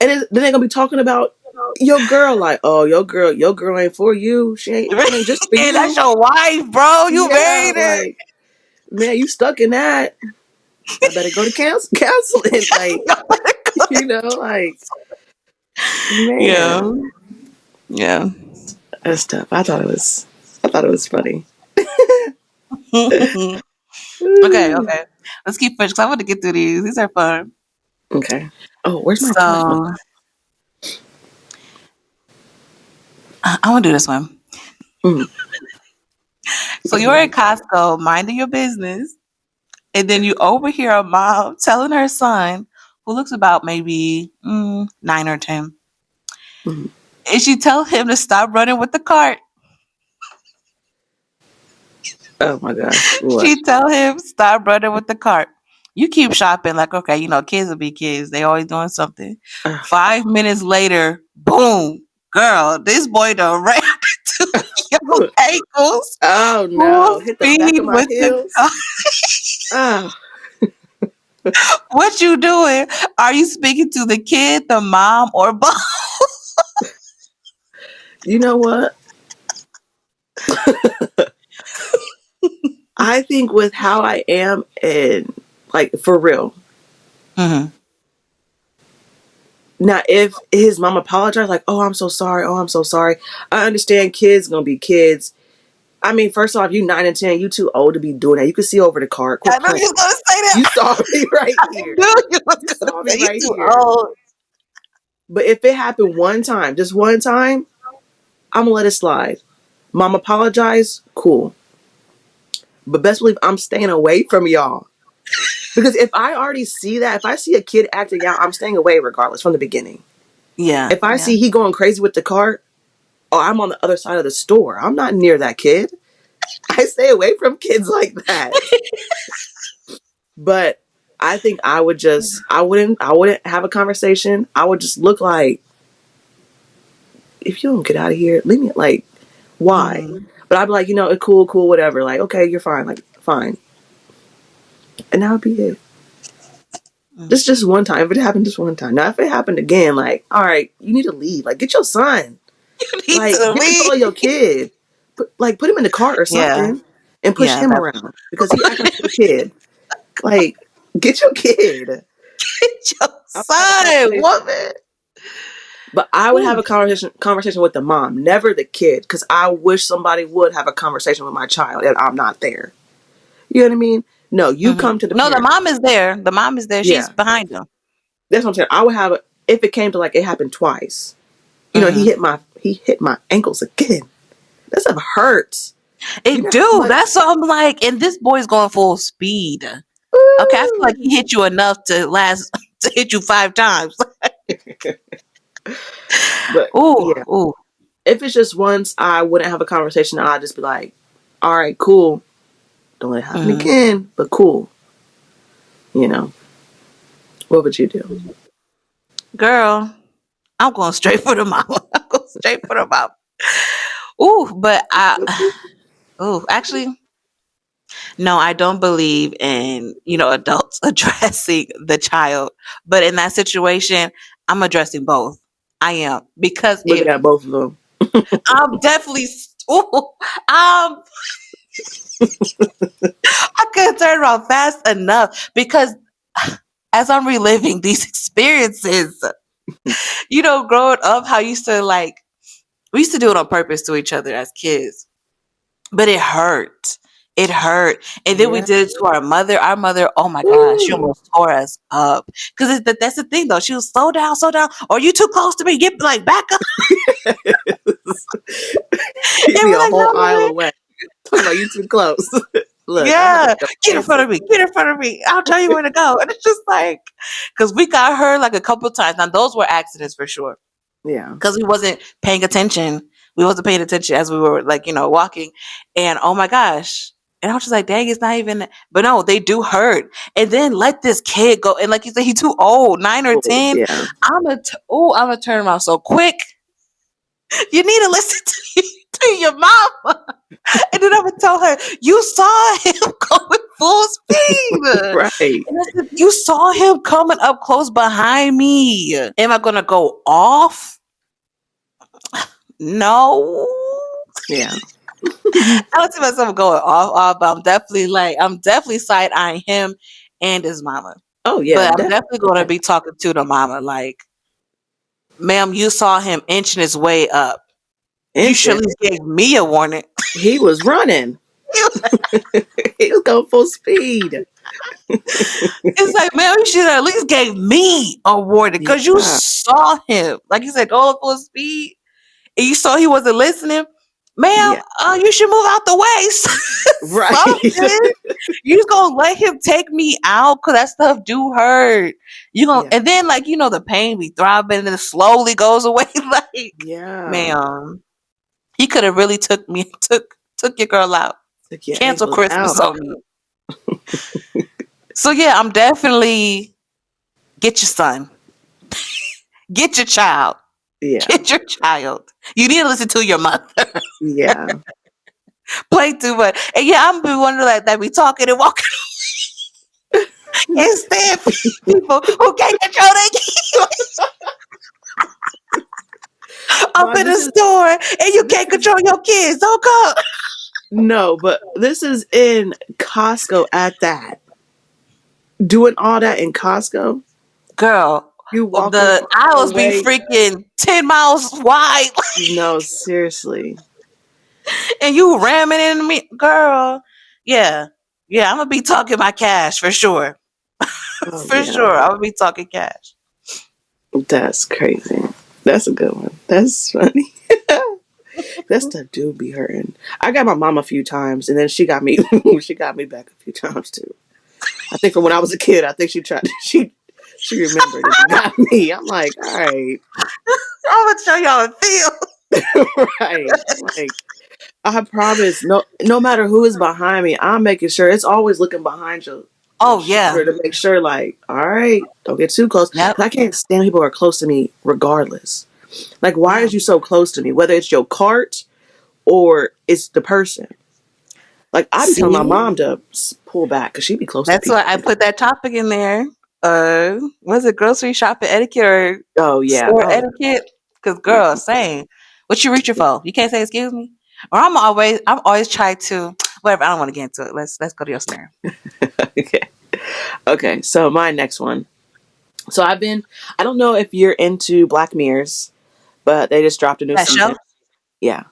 [SPEAKER 1] And then they're gonna be talking about your girl, like, oh, your girl ain't for you. She ain't just for
[SPEAKER 2] Hey, that's
[SPEAKER 1] you.
[SPEAKER 2] your wife, bro. You
[SPEAKER 1] Yeah,
[SPEAKER 2] married her.
[SPEAKER 1] like, man, you stuck in that. I better go to counseling. Like, like,
[SPEAKER 2] Yeah.
[SPEAKER 1] man,
[SPEAKER 2] Yeah.
[SPEAKER 1] that's tough. I thought it was funny.
[SPEAKER 2] Okay, okay. Let's keep pushing because I want to get through these. These are fun.
[SPEAKER 1] Okay. Oh, where's my time?
[SPEAKER 2] So I want to do this one.
[SPEAKER 1] Mm,
[SPEAKER 2] So you're at Costco minding your business, and then you overhear a mom telling her son, who looks about maybe 9 or 10,
[SPEAKER 1] mm.
[SPEAKER 2] and she tell him to stop running with the cart.
[SPEAKER 1] Oh my gosh, what?
[SPEAKER 2] She tell him stop running with the cart. You keep shopping like okay, kids will be kids. They always doing something.
[SPEAKER 1] Uh,
[SPEAKER 2] 5 minutes later, boom, girl, this boy done ran into your ankles.
[SPEAKER 1] oh
[SPEAKER 2] Full
[SPEAKER 1] no! Hit the back
[SPEAKER 2] speed
[SPEAKER 1] of my
[SPEAKER 2] with the
[SPEAKER 1] heels.
[SPEAKER 2] car.
[SPEAKER 1] Oh,
[SPEAKER 2] What you doing? Are you speaking to the kid, the mom, or both?
[SPEAKER 1] you know what? I think with how I am and like for real.
[SPEAKER 2] Mm-hmm.
[SPEAKER 1] Now, if his mom apologized, like, "Oh, I'm so sorry. Oh, I'm so sorry," I understand. Kids gonna be kids. I mean, first off, you 9 and 10, you too old to be doing that. You can see over the card.
[SPEAKER 2] I
[SPEAKER 1] Quit
[SPEAKER 2] knew
[SPEAKER 1] playing.
[SPEAKER 2] you was gonna say
[SPEAKER 1] You
[SPEAKER 2] that.
[SPEAKER 1] saw me right
[SPEAKER 2] I
[SPEAKER 1] here.
[SPEAKER 2] knew you was
[SPEAKER 1] You
[SPEAKER 2] gonna
[SPEAKER 1] saw me
[SPEAKER 2] say you
[SPEAKER 1] right
[SPEAKER 2] too
[SPEAKER 1] here.
[SPEAKER 2] old.
[SPEAKER 1] But if it happened one time, just one time, I'm gonna let it slide. Mom apologize, cool. But best believe I'm staying away from y'all. Because if I already see that, if I see a kid acting out, I'm staying away regardless from the beginning.
[SPEAKER 2] Yeah,
[SPEAKER 1] If I
[SPEAKER 2] yeah.
[SPEAKER 1] see he going crazy with the cart, oh, I'm on the other side of the store. I'm not near that kid. I stay away from kids like that. But I think I wouldn't have a conversation. I would just look like, if you don't get out of here, leave me, like, why?
[SPEAKER 2] Mm-hmm.
[SPEAKER 1] But I'd be like, cool, cool, whatever. Like, okay, you're fine. Like, fine. And that would be it.
[SPEAKER 2] Mm-hmm.
[SPEAKER 1] This just one time. If it happened just one time. Now, if it happened again, like, all right, you need to leave. Like, get your son.
[SPEAKER 2] You need
[SPEAKER 1] Like,
[SPEAKER 2] to
[SPEAKER 1] get
[SPEAKER 2] leave.
[SPEAKER 1] control of your kid. Put him in the cart or
[SPEAKER 2] Yeah,
[SPEAKER 1] something and push
[SPEAKER 2] yeah.
[SPEAKER 1] him
[SPEAKER 2] That
[SPEAKER 1] around because he acting like a kid. Like, get your kid.
[SPEAKER 2] your
[SPEAKER 1] I would have a
[SPEAKER 2] son,
[SPEAKER 1] conversation.
[SPEAKER 2] woman.
[SPEAKER 1] But I would have
[SPEAKER 2] Whew.
[SPEAKER 1] a conversation with the mom, never the kid, because I wish somebody would have a conversation with my child and I'm not there. You know what I mean? No, you
[SPEAKER 2] Mhm.
[SPEAKER 1] come to the
[SPEAKER 2] No, the
[SPEAKER 1] parent.
[SPEAKER 2] mom is there. The mom is there. She's
[SPEAKER 1] Yeah,
[SPEAKER 2] behind him.
[SPEAKER 1] that's what I'm saying. I would have if it came to like it happened twice.
[SPEAKER 2] Hmm.
[SPEAKER 1] He hit my ankles again. That stuff hurts. You
[SPEAKER 2] It
[SPEAKER 1] know how
[SPEAKER 2] do.
[SPEAKER 1] much?
[SPEAKER 2] That's what I'm like. And this boy's going full speed. Okay, I feel like
[SPEAKER 1] Ooh.
[SPEAKER 2] he hit you enough to last to hit you 5 times.
[SPEAKER 1] But
[SPEAKER 2] Ooh,
[SPEAKER 1] yeah,
[SPEAKER 2] ooh.
[SPEAKER 1] if it's just once, I wouldn't have a conversation. I'd just be like, "All right, cool. Don't let it happen
[SPEAKER 2] Hmm.
[SPEAKER 1] again." But cool. You know, what would you do?
[SPEAKER 2] Girl, I'm going straight for the mama. I'm going straight for the mama. Ooh, but ooh, actually, no, I don't believe in, adults addressing the child. But in that situation, I'm addressing both. I am because
[SPEAKER 1] Looking at both of them.
[SPEAKER 2] I'm definitely, ooh, um, I couldn't turn around fast enough because as I'm reliving these experiences, growing up, how I used to like, we used to do it on purpose to each other as kids, but it hurt. It hurt. And then we
[SPEAKER 1] Yeah.
[SPEAKER 2] did it to our mother. Our mother, oh my gosh, she
[SPEAKER 1] Ooh.
[SPEAKER 2] almost tore us up. Because that's the thing, though. She was slow down. Or you too close to me. Get like back up.
[SPEAKER 1] He'd
[SPEAKER 2] And
[SPEAKER 1] be
[SPEAKER 2] we're
[SPEAKER 1] a
[SPEAKER 2] like,
[SPEAKER 1] whole
[SPEAKER 2] no,
[SPEAKER 1] aisle
[SPEAKER 2] man.
[SPEAKER 1] away. Talking about you too close. Look, I'm about to
[SPEAKER 2] Yeah.
[SPEAKER 1] go
[SPEAKER 2] Get in front
[SPEAKER 1] dancing.
[SPEAKER 2] of me. Get in front of me. I'll tell you where to go. And it's just like, because we got her like a couple times. Now, those were accidents for sure.
[SPEAKER 1] Yeah.
[SPEAKER 2] Because we wasn't paying attention. We wasn't paying attention as we were like, walking. And oh my gosh. And I was just like, dang, it's not even, but no, they do hurt. And then let this kid go. And like you said, he's too old, 9 or 10.
[SPEAKER 1] Yeah.
[SPEAKER 2] I'm gonna turn him off so quick. You need to listen to your mama. And then I would tell her, you saw him going full speed.
[SPEAKER 1] Right.
[SPEAKER 2] And I said, you saw him coming up close behind me. Am I gonna go off? No.
[SPEAKER 1] Yeah.
[SPEAKER 2] I don't see myself going off, but I'm definitely side eyeing him and his mama.
[SPEAKER 1] Oh yeah.
[SPEAKER 2] But I'm
[SPEAKER 1] Definitely.
[SPEAKER 2] definitely gonna be talking to the mama, like, ma'am, you saw him inching his way up. You should
[SPEAKER 1] Inching.
[SPEAKER 2] at least gave me a warning.
[SPEAKER 1] He was running. He was going full speed.
[SPEAKER 2] It's like, man, you should at least gave me a warning because you
[SPEAKER 1] Yeah.
[SPEAKER 2] saw him. Like you said, going full speed, and you saw he wasn't listening. Ma'am,
[SPEAKER 1] Yeah.
[SPEAKER 2] you should move out the way.
[SPEAKER 1] Right.
[SPEAKER 2] Something. You just gonna let him take me out because that stuff do hurt. You gonna,
[SPEAKER 1] Yeah.
[SPEAKER 2] and then like the pain be throbbing and then it slowly goes away. Like,
[SPEAKER 1] Yeah.
[SPEAKER 2] ma'am, he could have really took your girl out.
[SPEAKER 1] Took your
[SPEAKER 2] Cancel
[SPEAKER 1] ankles
[SPEAKER 2] Christmas
[SPEAKER 1] out.
[SPEAKER 2] on me. So yeah, I'm definitely get your son, get your child,
[SPEAKER 1] Yeah.
[SPEAKER 2] get your child. You need to listen to your mother.
[SPEAKER 1] Yeah.
[SPEAKER 2] Play too much, and yeah, I'm be wondering like that. We talking and walking. Instead, people who can't control their kids up
[SPEAKER 1] Mom,
[SPEAKER 2] in
[SPEAKER 1] this
[SPEAKER 2] the
[SPEAKER 1] is
[SPEAKER 2] store, and you
[SPEAKER 1] this
[SPEAKER 2] can't
[SPEAKER 1] is
[SPEAKER 2] control your kids. Don't come,
[SPEAKER 1] no, but this is in Costco at that. Doing all that in Costco.
[SPEAKER 2] girl.
[SPEAKER 1] You walking
[SPEAKER 2] The
[SPEAKER 1] far
[SPEAKER 2] aisles be
[SPEAKER 1] away.
[SPEAKER 2] freaking 10 miles wide,
[SPEAKER 1] No, seriously.
[SPEAKER 2] and you ramming into me, girl. Yeah, yeah. I'm gonna be talking my cash for sure.
[SPEAKER 1] Oh
[SPEAKER 2] For
[SPEAKER 1] yeah.
[SPEAKER 2] sure, I'm gonna be talking cash.
[SPEAKER 1] That's crazy. That's a good one. That's funny. That stuff do be hurting. I got my mom a few times, and then she got me. She got me back a few times too. I think from when I was a kid, I think she tried. She remembered and got me. I'm like, all right,
[SPEAKER 2] I'm gonna show y'all a feel.
[SPEAKER 1] right. Like I promise, no matter who is behind me, I'm making sure it's always looking behind your
[SPEAKER 2] Oh yeah,
[SPEAKER 1] shoulder to make sure, like, all right, don't get too close.
[SPEAKER 2] yep,
[SPEAKER 1] 'Cause I can't stand people who are close to me, regardless. Like, why
[SPEAKER 2] yeah.
[SPEAKER 1] is you so close to me? Whether it's your cart or it's the person. Like I be telling my
[SPEAKER 2] See,
[SPEAKER 1] mom to pull back because she be close to
[SPEAKER 2] that's why
[SPEAKER 1] people.
[SPEAKER 2] I put that topic in there. Was it grocery shopping etiquette or
[SPEAKER 1] Oh yeah.
[SPEAKER 2] store
[SPEAKER 1] Oh
[SPEAKER 2] etiquette? Because
[SPEAKER 1] yeah.
[SPEAKER 2] girl, same. What you reaching for? You can't say excuse me. Or I'm always trying to whatever. I don't want to get into it. Let's go to your scenario.
[SPEAKER 1] Okay. Okay. So my next one. So I don't know if you're into Black Mirrors, but they just dropped a new
[SPEAKER 2] That
[SPEAKER 1] season.
[SPEAKER 2] show?
[SPEAKER 1] Yeah.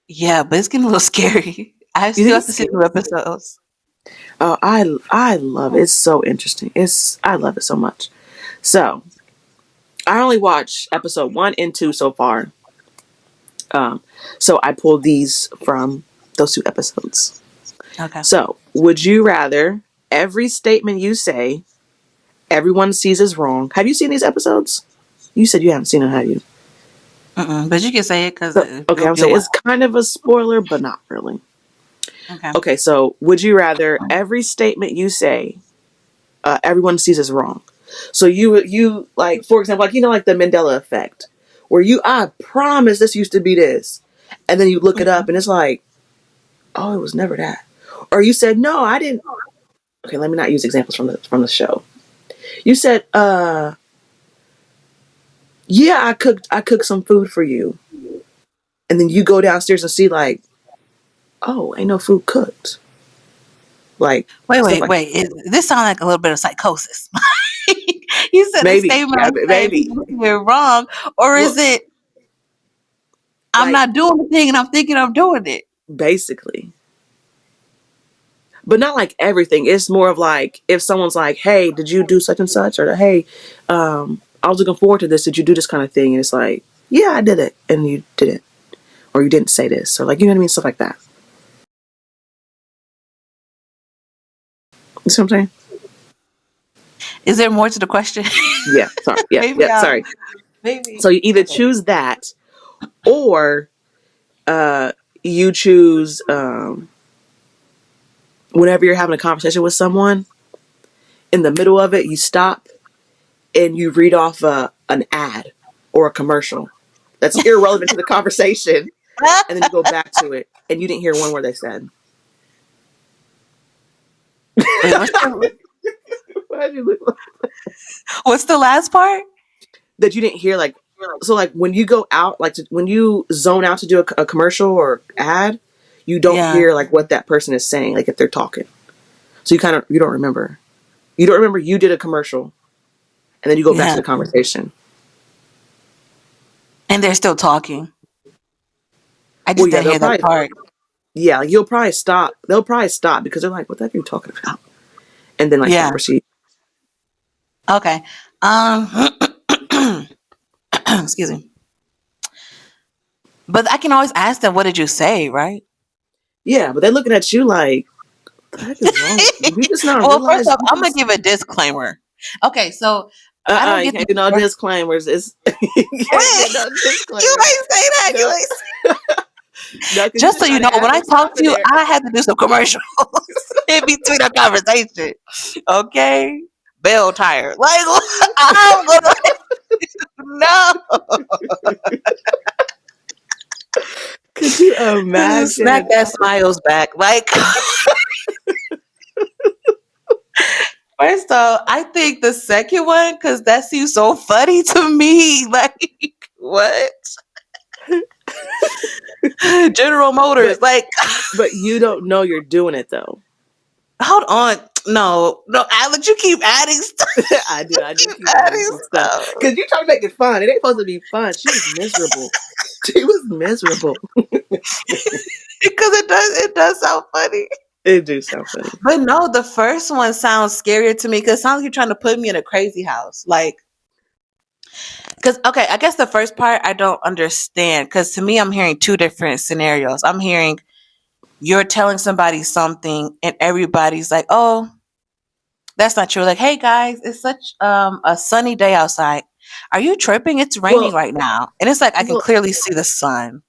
[SPEAKER 2] Yeah, but it's getting a little scary. I
[SPEAKER 1] You
[SPEAKER 2] still
[SPEAKER 1] think
[SPEAKER 2] have
[SPEAKER 1] it's
[SPEAKER 2] to see
[SPEAKER 1] scary?
[SPEAKER 2] new episodes.
[SPEAKER 1] Oh, I love it. It's so interesting. I love it so much. So I only watched episode 1 and 2 so far. Um, so I pulled these from those 2 episodes.
[SPEAKER 2] Okay.
[SPEAKER 1] So would you rather every statement you say everyone sees as wrong? Have you seen these episodes? You said you haven't seen them, have you?
[SPEAKER 2] But you can say it because
[SPEAKER 1] So, okay, I'm
[SPEAKER 2] you'll
[SPEAKER 1] saying
[SPEAKER 2] watch.
[SPEAKER 1] it's kind of a spoiler, but not really.
[SPEAKER 2] Okay.
[SPEAKER 1] Okay, so would you rather every statement you say everyone sees as wrong? So you like, for example, like like the Mandela effect, where I promise this used to be this, and then you look it up and it's like, oh, it was never that, or you said no, I didn't. Okay, let me not use examples from the show. You said, yeah, I cooked some food for you, and then you go downstairs and see like, oh, ain't no food cooked, like
[SPEAKER 2] Wait,
[SPEAKER 1] stuff
[SPEAKER 2] wait,
[SPEAKER 1] like
[SPEAKER 2] wait. This sounds like a little bit of psychosis. You said the
[SPEAKER 1] maybe,
[SPEAKER 2] statement
[SPEAKER 1] yeah,
[SPEAKER 2] I'm saying
[SPEAKER 1] maybe,
[SPEAKER 2] people see it wrong, or is
[SPEAKER 1] well,
[SPEAKER 2] it I'm
[SPEAKER 1] like
[SPEAKER 2] not doing the thing and I'm thinking I'm doing it?
[SPEAKER 1] basically. But not like everything. It's more of like if someone's like, "Hey, did you do such and such?" Or "Hey, I was looking forward to this. Did you do this kind of thing?" And it's like, "Yeah, I did it," and you didn't, or you didn't say this, or like you know what I mean, stuff like that. You see what I'm saying?
[SPEAKER 2] Is there more to the question?
[SPEAKER 1] Yeah. Sorry. Yeah.
[SPEAKER 2] maybe
[SPEAKER 1] Yeah.
[SPEAKER 2] I'll
[SPEAKER 1] Sorry.
[SPEAKER 2] maybe.
[SPEAKER 1] So you either
[SPEAKER 2] Okay.
[SPEAKER 1] choose that, or you choose. whenever you're having a conversation with someone, in the middle of it, you stop and you read off an ad or a commercial that's irrelevant to the conversation, and then you go back to it, and you didn't hear one word they said.
[SPEAKER 2] Wait, what's the
[SPEAKER 1] Why'd you look
[SPEAKER 2] what's the last part?
[SPEAKER 1] that you didn't hear? Like, so like when you go out, like when you zone out to do a commercial or ad, you don't
[SPEAKER 2] Yeah,
[SPEAKER 1] hear like what that person is saying, like if they're talking. So you don't remember. You don't remember you did a commercial, and then you go back to
[SPEAKER 2] yeah,
[SPEAKER 1] the conversation.
[SPEAKER 2] and they're still talking. I
[SPEAKER 1] Well,
[SPEAKER 2] just
[SPEAKER 1] yeah,
[SPEAKER 2] didn't hear that part.
[SPEAKER 1] yeah, like you'll probably stop. They'll probably stop because they're like, "What the heck are you talking about?" And then like
[SPEAKER 2] Yeah.
[SPEAKER 1] they'll proceed.
[SPEAKER 2] Okay. Excuse me. But I can always ask them, "What did you say?" Right?
[SPEAKER 1] Yeah, but they're looking at you like, "What the heck is wrong with you? You just not
[SPEAKER 2] Well, first
[SPEAKER 1] realize
[SPEAKER 2] off,
[SPEAKER 1] you
[SPEAKER 2] I'm gonna
[SPEAKER 1] just."
[SPEAKER 2] give a disclaimer. Okay, so I don't
[SPEAKER 1] You
[SPEAKER 2] get
[SPEAKER 1] can't
[SPEAKER 2] the
[SPEAKER 1] do no disclaimers. It's you can't do
[SPEAKER 2] wait.
[SPEAKER 1] no
[SPEAKER 2] You
[SPEAKER 1] disclaimers.
[SPEAKER 2] ain't say that. You
[SPEAKER 1] No,
[SPEAKER 2] ain't
[SPEAKER 1] no, because you're
[SPEAKER 2] just
[SPEAKER 1] just
[SPEAKER 2] so you
[SPEAKER 1] trying
[SPEAKER 2] know,
[SPEAKER 1] to add
[SPEAKER 2] when I
[SPEAKER 1] some stuff
[SPEAKER 2] talk to
[SPEAKER 1] in
[SPEAKER 2] you,
[SPEAKER 1] there.
[SPEAKER 2] I had to do some commercials in between our conversation. Okay? Bell tire. Like, I'm gonna, no.
[SPEAKER 1] Could you
[SPEAKER 2] Smack
[SPEAKER 1] imagine?
[SPEAKER 2] that smiles back. Like, first off, I think the second one, because that seems so funny to me. Like, what? General
[SPEAKER 1] But
[SPEAKER 2] Motors. Like,
[SPEAKER 1] you don't know you're doing it though.
[SPEAKER 2] hold on. No, no, Alex, you keep adding stuff.
[SPEAKER 1] I do. I do
[SPEAKER 2] Keep
[SPEAKER 1] keep adding
[SPEAKER 2] adding
[SPEAKER 1] some stuff
[SPEAKER 2] stuff.
[SPEAKER 1] because you're trying to make it fun. It ain't supposed to be fun. She was miserable. She was miserable.
[SPEAKER 2] Because it does sound funny.
[SPEAKER 1] It do sound funny.
[SPEAKER 2] But no, the first one sounds scarier to me because it sounds like you're trying to put me in a crazy house. Like, because, okay, I guess the first part I don't understand because to me, I'm hearing two different scenarios. I'm hearing you're telling somebody something and everybody's like, oh, that's not true. Like, hey guys, it's such a sunny day outside. Are you tripping? It's raining
[SPEAKER 1] Well,
[SPEAKER 2] right now. And it's like I can
[SPEAKER 1] well,
[SPEAKER 2] clearly see the sun.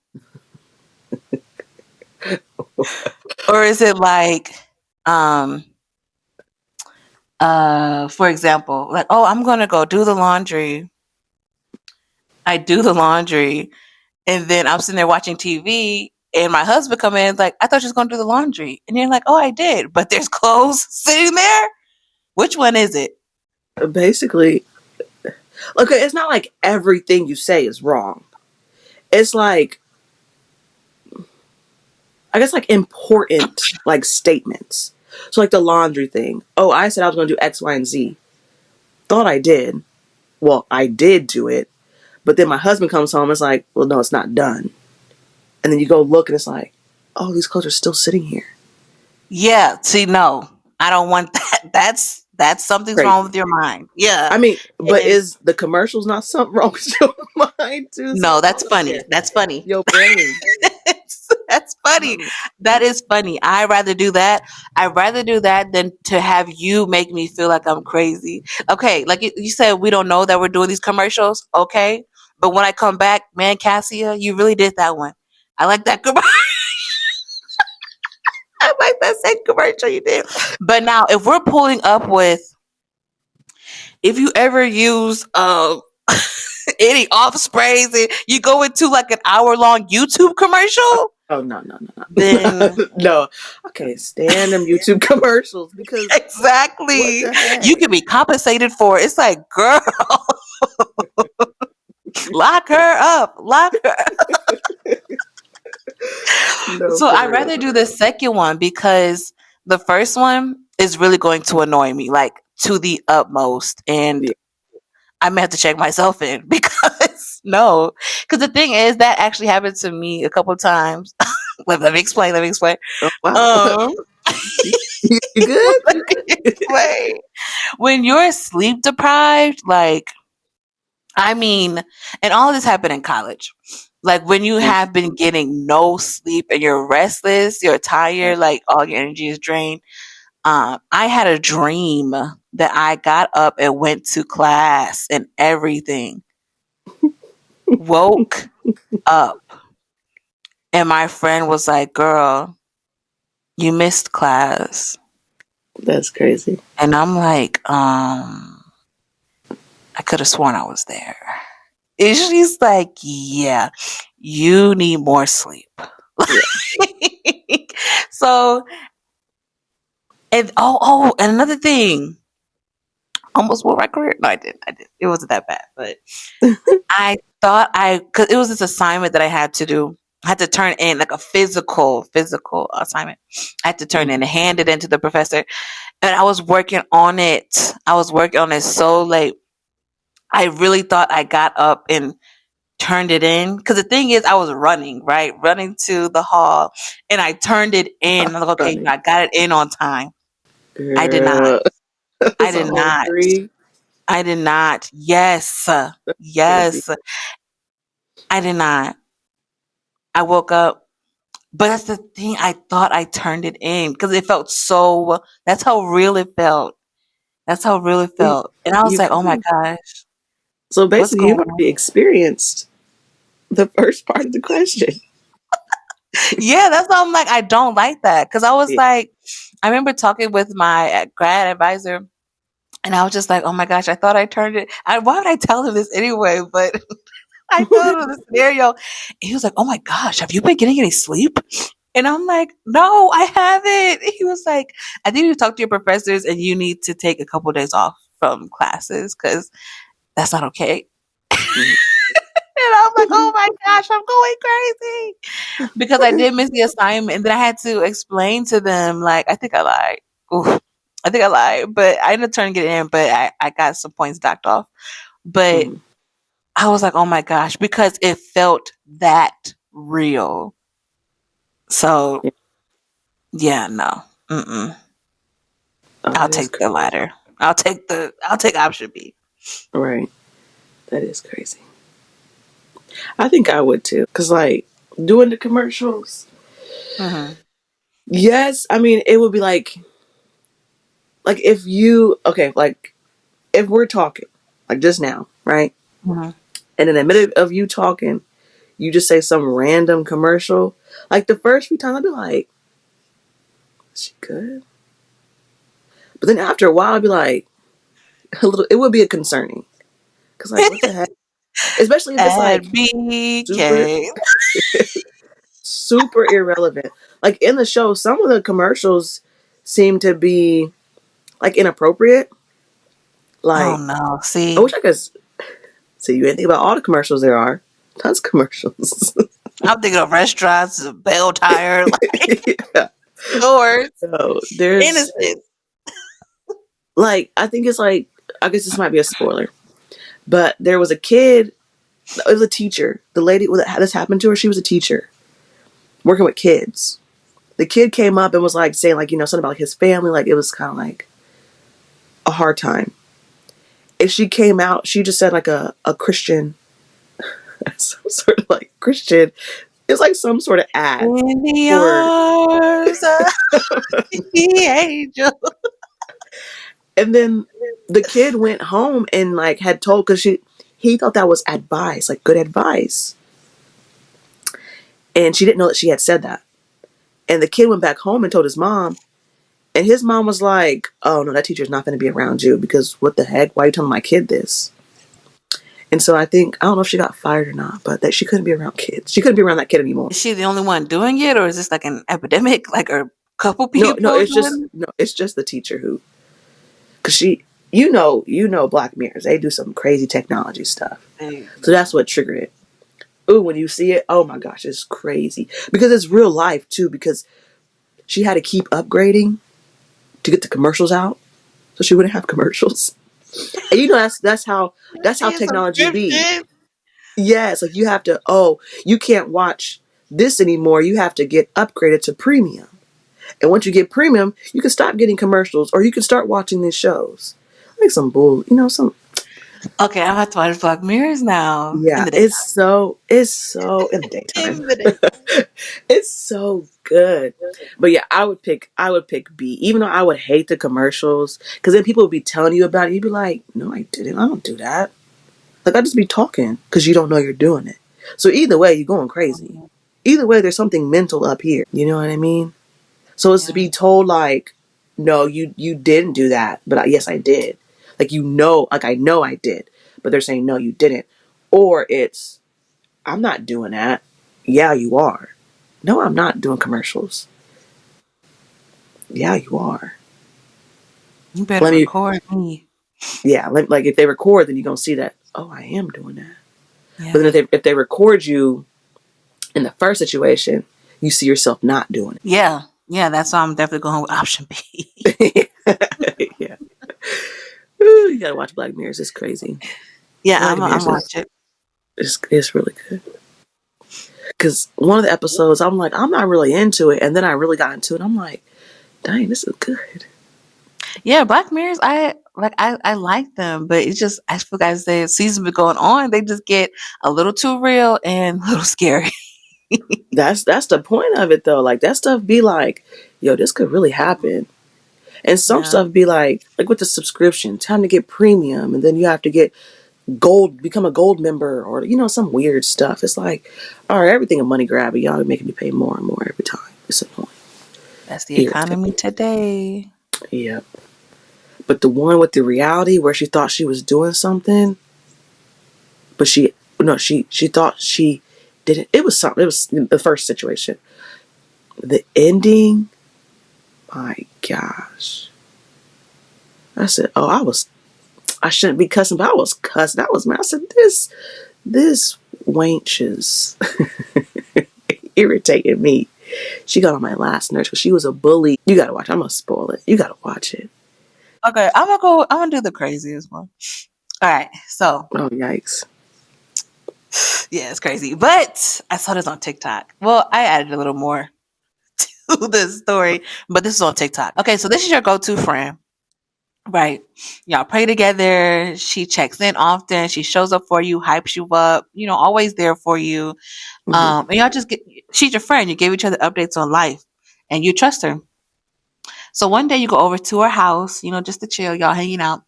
[SPEAKER 2] Or is it like, um, for example, like, oh, I'm gonna go do the laundry. I do the laundry, and then I'm sitting there watching TV, and my husband come in like, I thought you was gonna do the laundry, and you're like, oh, I did, but there's clothes sitting there. Which one is it?
[SPEAKER 1] basically, okay. It's not like everything you say is wrong. It's like I guess like important like statements. So like the laundry thing. Oh, I said I was going to do X, Y, and Z. Thought I did. Well, I did do it, but then my husband comes home. And it's like, well, no, it's not done. And then you go look, and it's like, oh, these clothes are still sitting here.
[SPEAKER 2] Yeah. See, no, I don't want that. That's something's wrong
[SPEAKER 1] Crazy.
[SPEAKER 2] with your mind. Yeah.
[SPEAKER 1] I mean, but
[SPEAKER 2] And
[SPEAKER 1] is the commercials not something wrong with your mind too? So
[SPEAKER 2] no,
[SPEAKER 1] I
[SPEAKER 2] that's
[SPEAKER 1] don't
[SPEAKER 2] funny.
[SPEAKER 1] understand
[SPEAKER 2] That's funny.
[SPEAKER 1] your brain.
[SPEAKER 2] That's
[SPEAKER 1] I
[SPEAKER 2] funny.
[SPEAKER 1] don't.
[SPEAKER 2] That is funny. I rather do that. I'd rather do that than to have you make me feel like I'm crazy. Okay, like you said, we don't know that we're doing these commercials. Okay, but when I come back, man, Cassia, you really did that one. I like that commercial. I like that second commercial you did. But now, if we're pulling up with, if you ever use any off sprays and you go into like an hour long YouTube commercial,
[SPEAKER 1] Oh no no no no
[SPEAKER 2] then
[SPEAKER 1] no! I can't stand them YouTube commercials because what
[SPEAKER 2] exactly.
[SPEAKER 1] the
[SPEAKER 2] You
[SPEAKER 1] heck?
[SPEAKER 2] can be compensated for it. It's like, girl, lock her up. Lock her.
[SPEAKER 1] No,
[SPEAKER 2] So
[SPEAKER 1] for
[SPEAKER 2] I'd
[SPEAKER 1] real.
[SPEAKER 2] rather do the second one because the first one is really going to annoy me, like to the utmost. And
[SPEAKER 1] Yeah.
[SPEAKER 2] I may have to check myself in because no. Because the thing is, that actually happened to me a couple of times. Let me explain. Let me explain.
[SPEAKER 1] Oh wow.
[SPEAKER 2] Um,
[SPEAKER 1] You good?
[SPEAKER 2] let
[SPEAKER 1] You
[SPEAKER 2] me
[SPEAKER 1] good?
[SPEAKER 2] explain. When you're sleep deprived, like, I mean, and all of this happened in college. Like when you
[SPEAKER 1] Mm,
[SPEAKER 2] have been getting no sleep and you're restless, you're tired, like all your energy is drained. I had a dream that I got up and went to class and everything. Woke up and my friend was like, "Girl, You missed class.
[SPEAKER 1] That's crazy.
[SPEAKER 2] And I'm like, I could have sworn I was there. And she's like, yeah, you need more sleep.
[SPEAKER 1] Yeah.
[SPEAKER 2] So, and and another thing, almost wore my career. No, I didn't. I did. It wasn't that bad, but I thought because it was this assignment that I had to do. I had to turn in like a physical assignment. I had to turn in
[SPEAKER 1] Mhm.
[SPEAKER 2] and hand it in to the professor. And I was working on it. I was working on it so late. I really thought I got up and turned it in. Because the thing is, I was running, right? Running to the hall. And I turned it in. I'm like, okay,
[SPEAKER 1] Funny.
[SPEAKER 2] I got it in on time. I did not.
[SPEAKER 1] Girl.
[SPEAKER 2] I
[SPEAKER 1] It's a
[SPEAKER 2] did
[SPEAKER 1] whole
[SPEAKER 2] not.
[SPEAKER 1] three.
[SPEAKER 2] I did not. Yes.
[SPEAKER 1] Crazy.
[SPEAKER 2] Yes. I did not. I woke up. But that's the thing. I thought I turned it in because it felt so. That's how real it felt. That's how real it
[SPEAKER 1] You,
[SPEAKER 2] felt. And I was
[SPEAKER 1] you
[SPEAKER 2] like, oh my
[SPEAKER 1] could.
[SPEAKER 2] gosh,
[SPEAKER 1] So
[SPEAKER 2] what's
[SPEAKER 1] basically,
[SPEAKER 2] going
[SPEAKER 1] you've
[SPEAKER 2] on?
[SPEAKER 1] already experienced the first part of the question.
[SPEAKER 2] Yeah, that's why I'm like, I don't like that. Because I was
[SPEAKER 1] Yeah.
[SPEAKER 2] like, I remember talking with my grad advisor, and I was just like, oh my gosh, I thought I turned it. Why would I tell him this anyway? But I told him the scenario. And he was like, oh my gosh, have you been getting any sleep? And I'm like, no, I haven't. He was like, I think you talk to your professors and you need to take a couple of days off from classes because that's not okay.
[SPEAKER 1] Mhm.
[SPEAKER 2] And I'm like, oh my gosh, I'm going crazy because I did miss the assignment. And then I had to explain to them, like, I think I lied. Oof. I think I lied, but I ended up turning it in, but I got some points docked off. But
[SPEAKER 1] Mhm.
[SPEAKER 2] I was like, oh my gosh, because it felt that real. So,
[SPEAKER 1] Yeah.
[SPEAKER 2] yeah, no. Mm-mm.
[SPEAKER 1] Oh,
[SPEAKER 2] I'll
[SPEAKER 1] that is
[SPEAKER 2] take the
[SPEAKER 1] crazy.
[SPEAKER 2] latter. I'll take option B.
[SPEAKER 1] Right. That is crazy. I think I would too. Cause like doing the commercials.
[SPEAKER 2] Mm-hmm.
[SPEAKER 1] Yes, I mean it would be like if you okay, like if we're talking like just now, right?
[SPEAKER 2] Mm-hmm.
[SPEAKER 1] And in the middle of you talking, you just say some random commercial. Like the first few times, I'd be like, "Is she good?" But then after a while, I'd be like, a little. It would be a concerning because like, what the heck? Especially if it's
[SPEAKER 2] And
[SPEAKER 1] like super,
[SPEAKER 2] BK.
[SPEAKER 1] super irrelevant. Like in the show, some of the commercials seem to be like inappropriate.
[SPEAKER 2] Oh
[SPEAKER 1] Like
[SPEAKER 2] no.
[SPEAKER 1] I
[SPEAKER 2] See,
[SPEAKER 1] wish I could see you anything about all the commercials there are. Tons of commercials.
[SPEAKER 2] I'm thinking of restaurants, bell tire, like
[SPEAKER 1] Yeah.
[SPEAKER 2] stores,
[SPEAKER 1] So there's
[SPEAKER 2] innocent.
[SPEAKER 1] like I think it's like I guess this might be a spoiler, but there was a kid. It was a teacher. The lady that this happened to her, she was a teacher working with kids. The kid came up and was like saying like something about like his family. Like it was kind of like a hard time. And she came out. She just said like a Christian, some sort of like Christian. It's like some sort of ad
[SPEAKER 2] In the
[SPEAKER 1] for.
[SPEAKER 2] arms of the angel.
[SPEAKER 1] And then the kid went home and like had told because he thought that was advice, like good advice, and she didn't know that she had said that. And the kid went back home and told his mom, and his mom was like, "Oh no, that teacher's not going to be around you because what the heck? Why are you telling my kid this?" And so I think I don't know if she got fired or not, but that she couldn't be around kids. She couldn't be around that kid anymore.
[SPEAKER 2] Is she the only one doing it, or is this like an epidemic? Like, are a couple
[SPEAKER 1] No, no,
[SPEAKER 2] people doing it?
[SPEAKER 1] it's just the teacher who, because she, Black Mirrors, they do some crazy technology stuff.
[SPEAKER 2] Hey,
[SPEAKER 1] So that's
[SPEAKER 2] no.
[SPEAKER 1] what triggered it. Ooh, when you see it, oh my gosh, it's crazy because it's real life too. Because she had to keep upgrading to get the commercials out, so she wouldn't have commercials. And that's how
[SPEAKER 2] Pay a
[SPEAKER 1] technology be.
[SPEAKER 2] subscription.
[SPEAKER 1] Yes, like you have to. Oh, you can't watch this anymore. You have to get upgraded to premium. And once you get premium, you can stop getting commercials, or you can start watching these shows. Like some bull, some.
[SPEAKER 2] Okay, I'm about to watch Black Mirrors now in
[SPEAKER 1] Yeah,
[SPEAKER 2] the
[SPEAKER 1] it's so in the
[SPEAKER 2] daytime.
[SPEAKER 1] daytime.
[SPEAKER 2] In the daytime.
[SPEAKER 1] It's so good. But yeah, I would pick B, even though I would hate the commercials, because then people would be telling you about it. You'd be like, no, I didn't. I don't do that. Like I just be talking because you don't know you're doing it. So either way, you're going crazy. Either way, there's something mental up here. You know what I mean? So it's to
[SPEAKER 2] Yeah.
[SPEAKER 1] be told like, no, you didn't do that, but yes, I did. Like like I know I did, but they're saying no, you didn't. Or it's I'm not doing that. Yeah, you are. No, I'm not doing commercials. Yeah, you are.
[SPEAKER 2] You better
[SPEAKER 1] Let me.
[SPEAKER 2] record me.
[SPEAKER 1] Like if they record, then you're gonna see that. Oh, I am doing that. But then
[SPEAKER 2] Yeah.
[SPEAKER 1] if they record you in the first situation, you see yourself not doing
[SPEAKER 2] Yeah. Yeah. That's why I'm definitely going with option B.
[SPEAKER 1] it. Yeah. Ooh, you gotta watch Black Mirrors. It's crazy.
[SPEAKER 2] Yeah.
[SPEAKER 1] Black
[SPEAKER 2] I'm
[SPEAKER 1] Mirrors is
[SPEAKER 2] watching.
[SPEAKER 1] it's really good. Because one of the episodes, I'm like, I'm not really into it, and then I really got into it. I'm like, dang, this is good.
[SPEAKER 2] Yeah. Black Mirrors. I like them, but it's just I feel as the season been going on, they just get a little too real and a little scary.
[SPEAKER 1] That's the point of it, though. Like that stuff be like, yo, this could really happen. And some
[SPEAKER 2] Yeah.
[SPEAKER 1] stuff be like with the subscription, time to get premium, and then you have to get gold, become a gold member, or some weird stuff. It's like, all right, everything a money grab, but y'all are making me pay more and more every time. It's annoying,
[SPEAKER 2] That's the economy
[SPEAKER 1] irritating.
[SPEAKER 2] today.
[SPEAKER 1] Yeah, but the one with the reality where she thought she was doing something, but she no, she thought she didn't. It was something. It was the first situation. The ending, my gosh. I said, oh, I shouldn't be cussing, but I was cussing. I was mad. I said, this wench is irritating me. She got on my last nerves because she was a bully. You gotta watch. I'm gonna spoil it. You gotta watch it.
[SPEAKER 2] Okay, I'm gonna go. I'm gonna do the craziest one. All right, so
[SPEAKER 1] Oh yikes!
[SPEAKER 2] yeah, it's crazy, but I saw this on TikTok. Well, I added a little more to the story, but this is on TikTok. Okay, so this is your go-to friend, right? Y'all pray together. She checks in often. She shows up for you, hypes you up. Always there for you.
[SPEAKER 1] Hmm.
[SPEAKER 2] And y'all just get. She's your friend. You give each other updates on life, and you trust her. So one day you go over to her house, just to chill, y'all hanging out,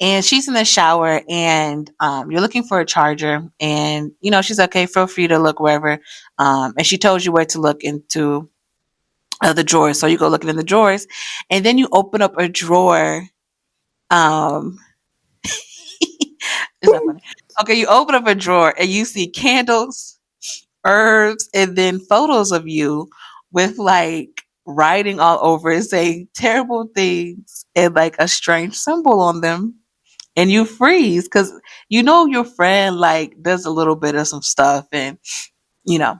[SPEAKER 2] and she's in the shower, and you're looking for a charger, and she's okay. Feel free to look wherever, and she tells you where to look into the drawers. So you go looking in the drawers, and then you open up a drawer. Um, it's not funny. Okay, you open up a drawer and you see candles, herbs, and then photos of you with like writing all over it saying terrible things and like a strange symbol on them. And you freeze because your friend like does a little bit of some stuff you know,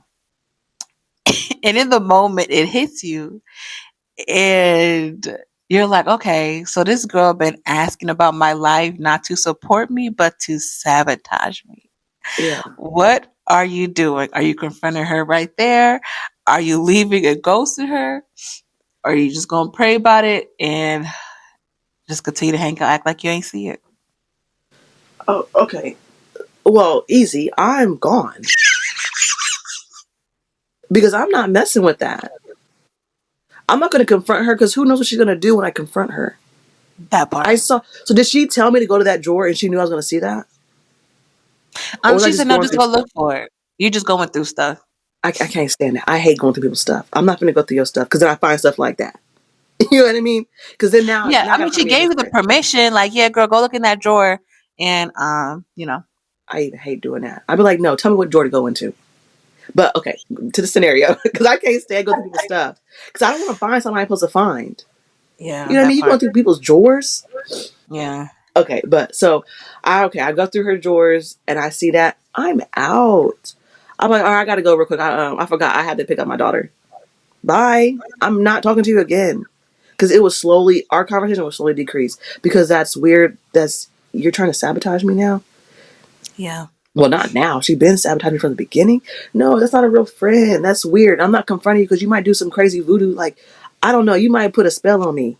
[SPEAKER 2] and in the moment it hits you and you're like, okay, so this girl been asking about my life not to support me but to sabotage me.
[SPEAKER 1] Yeah.
[SPEAKER 2] What are you doing? Are you confronting her right there? Are you leaving and ghosting her? Or are you just gonna pray about it and just continue to hang out, act like you ain't see it?
[SPEAKER 1] Oh, okay. Well, easy. I'm gone because I'm not messing with that. I'm not going to confront her because who knows what she's going to do when I confront her.
[SPEAKER 2] That
[SPEAKER 1] I
[SPEAKER 2] part.
[SPEAKER 1] saw. So did she tell me to go to that drawer and she knew I was going to see that, or was I
[SPEAKER 2] She
[SPEAKER 1] just
[SPEAKER 2] said no,
[SPEAKER 1] going
[SPEAKER 2] just
[SPEAKER 1] through
[SPEAKER 2] go
[SPEAKER 1] stuff?
[SPEAKER 2] look for it. You just going through stuff.
[SPEAKER 1] I can't stand that. I hate going through people's stuff. I'm not going to go through your stuff because then I find stuff like that. You know what I mean? Because then
[SPEAKER 2] Yeah,
[SPEAKER 1] now I
[SPEAKER 2] I
[SPEAKER 1] got
[SPEAKER 2] mean
[SPEAKER 1] to find
[SPEAKER 2] she
[SPEAKER 1] me a new
[SPEAKER 2] gave you the
[SPEAKER 1] friend.
[SPEAKER 2] permission, like, yeah, girl, go look in that drawer and
[SPEAKER 1] I even hate doing that. I'd be like, no, tell me what drawer to go into. But okay, to the scenario because I can't stand going through people's stuff because I don't want to find something I'm supposed to find.
[SPEAKER 2] yeah,
[SPEAKER 1] You know what I
[SPEAKER 2] that
[SPEAKER 1] mean? You going
[SPEAKER 2] part.
[SPEAKER 1] through people's drawers.
[SPEAKER 2] Yeah.
[SPEAKER 1] Okay, but so I go through her drawers and I see that I'm out. I'm like, all right, I gotta go real quick. I forgot I had to pick up my daughter. Bye. I'm not talking to you again because it was slowly our conversation was slowly decrease because that's weird. That's you're trying to sabotage me now.
[SPEAKER 2] Yeah.
[SPEAKER 1] Well, not now. She's been sabotaging me from the beginning. No, that's not a real friend. That's weird. I'm not confronting you because you might do some crazy voodoo. Like, I don't know. You might put a spell on me.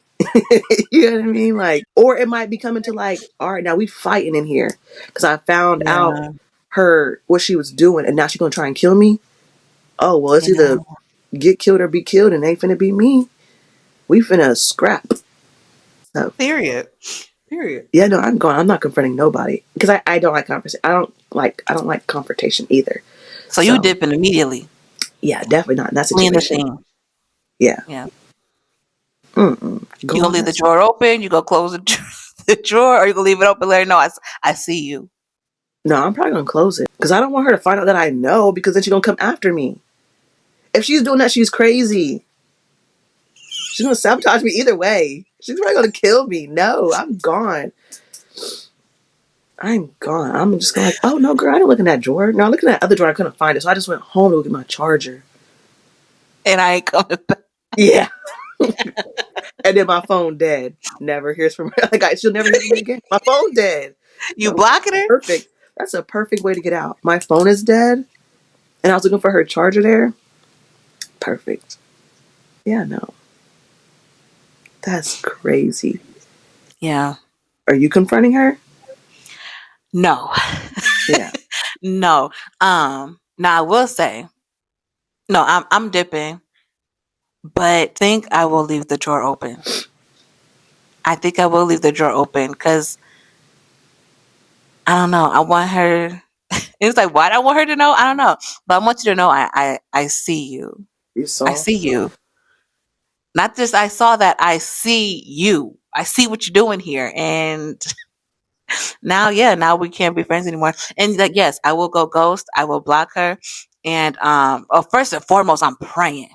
[SPEAKER 1] You know what I mean? Like, or it might be coming to like, all right, now we fighting in here because I found out
[SPEAKER 2] Yeah.
[SPEAKER 1] her what she was doing, and now she's gonna try and kill me. Oh well, it's
[SPEAKER 2] I know.
[SPEAKER 1] either get killed or be killed, and it ain't finna be me. We finna scrap. So
[SPEAKER 2] Period. Period.
[SPEAKER 1] yeah, no, I'm going. I'm not confronting nobody because I don't like conversation. I don't like confrontation either.
[SPEAKER 2] So you
[SPEAKER 1] So
[SPEAKER 2] dipping immediately.
[SPEAKER 1] yeah, definitely not in that
[SPEAKER 2] Fleeing the
[SPEAKER 1] situation.
[SPEAKER 2] scene.
[SPEAKER 1] Yeah.
[SPEAKER 2] Yeah.
[SPEAKER 1] Mm-mm.
[SPEAKER 2] You
[SPEAKER 1] Go
[SPEAKER 2] gonna
[SPEAKER 1] on
[SPEAKER 2] leave the
[SPEAKER 1] that.
[SPEAKER 2] drawer open? You gonna close the drawer, or you gonna leave it open? Let her know I see you.
[SPEAKER 1] No, I'm probably gonna close it because I don't want her to find out that I know because then she's gonna come after me. If she's doing that, she's crazy. She's gonna sabotage me either way. She's probably gonna kill me. No, I'm gone. I'm gone. I'm just gonna like, oh no, girl, I didn't look in that drawer. No, I looked in that other drawer. I couldn't find it, so I just went home to look at my charger.
[SPEAKER 2] And I ain't coming back.
[SPEAKER 1] Yeah, and then my phone dead. Never hears from her. Like she'll never hear from me again. My phone dead.
[SPEAKER 2] You
[SPEAKER 1] No,
[SPEAKER 2] blocking her?
[SPEAKER 1] perfect. That's a perfect way to get out. My phone is dead, and I was looking for her charger there. Perfect. Yeah, no, that's crazy.
[SPEAKER 2] Yeah.
[SPEAKER 1] Are you confronting her?
[SPEAKER 2] No.
[SPEAKER 1] Yeah.
[SPEAKER 2] No. Now I will say, no, I'm dipping, but think I will leave the drawer open. I think I will leave the drawer open because I don't know. I want her. It's like, why do I want her to know? I don't know, but I want you to know I see you.
[SPEAKER 1] You
[SPEAKER 2] I
[SPEAKER 1] saw?
[SPEAKER 2] see you. Not just I saw that. I see you. I see what you're doing here, and now, yeah, now we can't be friends anymore. And like, yes, I will go ghost. I will block her, and oh, first and foremost, I'm praying.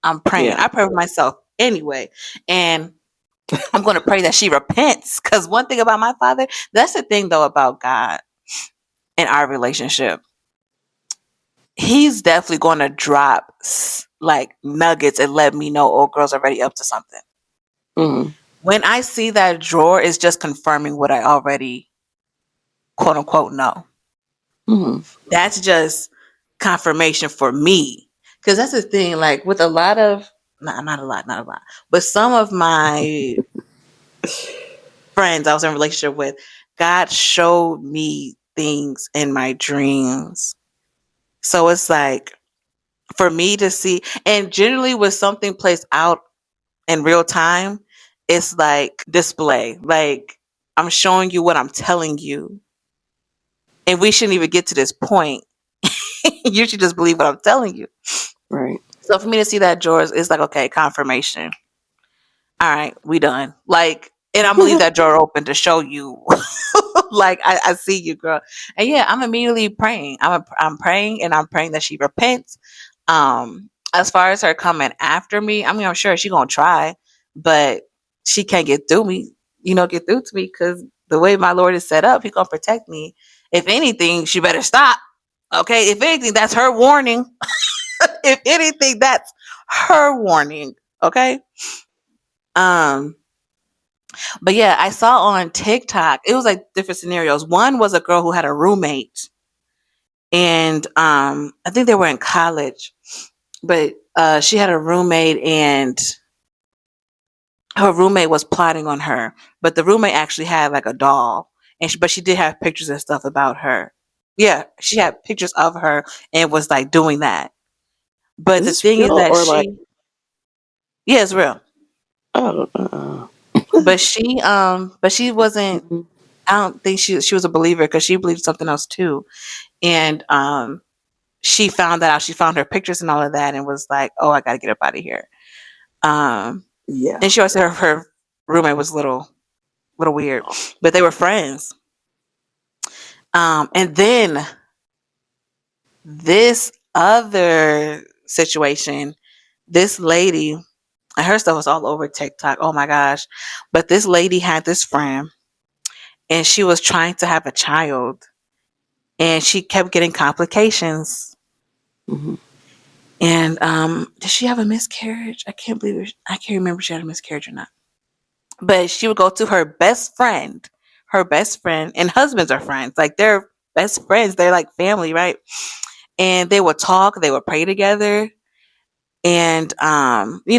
[SPEAKER 2] I'm praying.
[SPEAKER 1] Yeah.
[SPEAKER 2] I pray for myself anyway, and I'm going to pray that she repents. Because one thing about my father, that's the thing though about God and our relationship. He's definitely going to drop like nuggets and let me know, oh, girl's already up to something.
[SPEAKER 1] Mm-hmm.
[SPEAKER 2] When I see that drawer, it's just confirming what I already quote unquote know.
[SPEAKER 1] Mm-hmm.
[SPEAKER 2] That's just confirmation for me. Because that's the thing, like with a lot of, not a lot, but some of my friends I was in a relationship with, God showed me things in my dreams. So it's like for me to see, and generally with something placed out in real time, it's like display. Like I'm showing you what I'm telling you. And we shouldn't even get to this point. You should just believe what I'm telling you.
[SPEAKER 1] Right.
[SPEAKER 2] So for me to see that, George, it's like, okay, confirmation. All right, we done. Like, and I'm gonna leave that drawer open to show you. Like, I see you, girl. And yeah, I'm immediately praying. I'm praying, and I'm praying that she repents. As far as her coming after me, I mean, I'm sure she's gonna try, but she can't get through me. Get through to me because the way my Lord is set up, He gonna protect me. If anything, she better stop. Okay, if anything, that's her warning. If anything, that's her warning. Okay. Um, but yeah, I saw on TikTok, it was like different scenarios. One was a girl who had a roommate, and I think they were in college, but she had a roommate, and her roommate was plotting on her, but the roommate actually had like a doll, but she did have pictures and stuff about her. Yeah, she had pictures of her and was like doing that. But
[SPEAKER 1] Is
[SPEAKER 2] the
[SPEAKER 1] this
[SPEAKER 2] thing is
[SPEAKER 1] real
[SPEAKER 2] that
[SPEAKER 1] or like?
[SPEAKER 2] yeah, it's real.
[SPEAKER 1] Oh.
[SPEAKER 2] But she wasn't.
[SPEAKER 1] Mhm.
[SPEAKER 2] I don't think she was a believer because she believed something else too. And she found that out. She found her pictures and all of that, and was like, "Oh, I got to get up out of here." Um,
[SPEAKER 1] Yeah.
[SPEAKER 2] and she always said her roommate was little weird, but they were friends. And then this other situation, this lady, and her stuff was all over TikTok. Oh my gosh! But this lady had this friend, and she was trying to have a child, and she kept getting complications.
[SPEAKER 1] Mm-hmm.
[SPEAKER 2] And did she have a miscarriage? I can't believe it. I can't remember if she had a miscarriage or not. But she would go to her best friend, and husbands are friends. Like they're best friends. They're like family, right? And they would talk. They would pray together. And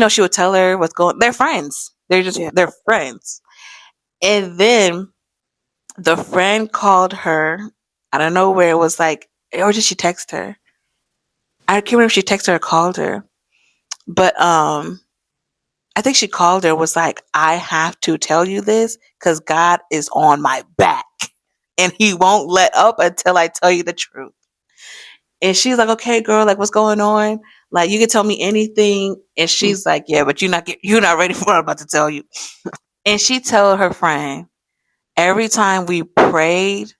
[SPEAKER 2] she would tell her what's going. They're friends.
[SPEAKER 1] Yeah.
[SPEAKER 2] They're friends. And then the friend called her. I don't know where it was like, or did she text her? I can't remember if she texted her or called her. But I think she called her, was like, I have to tell you this because God is on my back and He won't let up until I tell you the truth. And she's like, okay, girl, like, what's going on? Like, you can tell me anything. And she's like, yeah, but you're not ready for what I'm about to tell you. And she told her friend, every time we prayed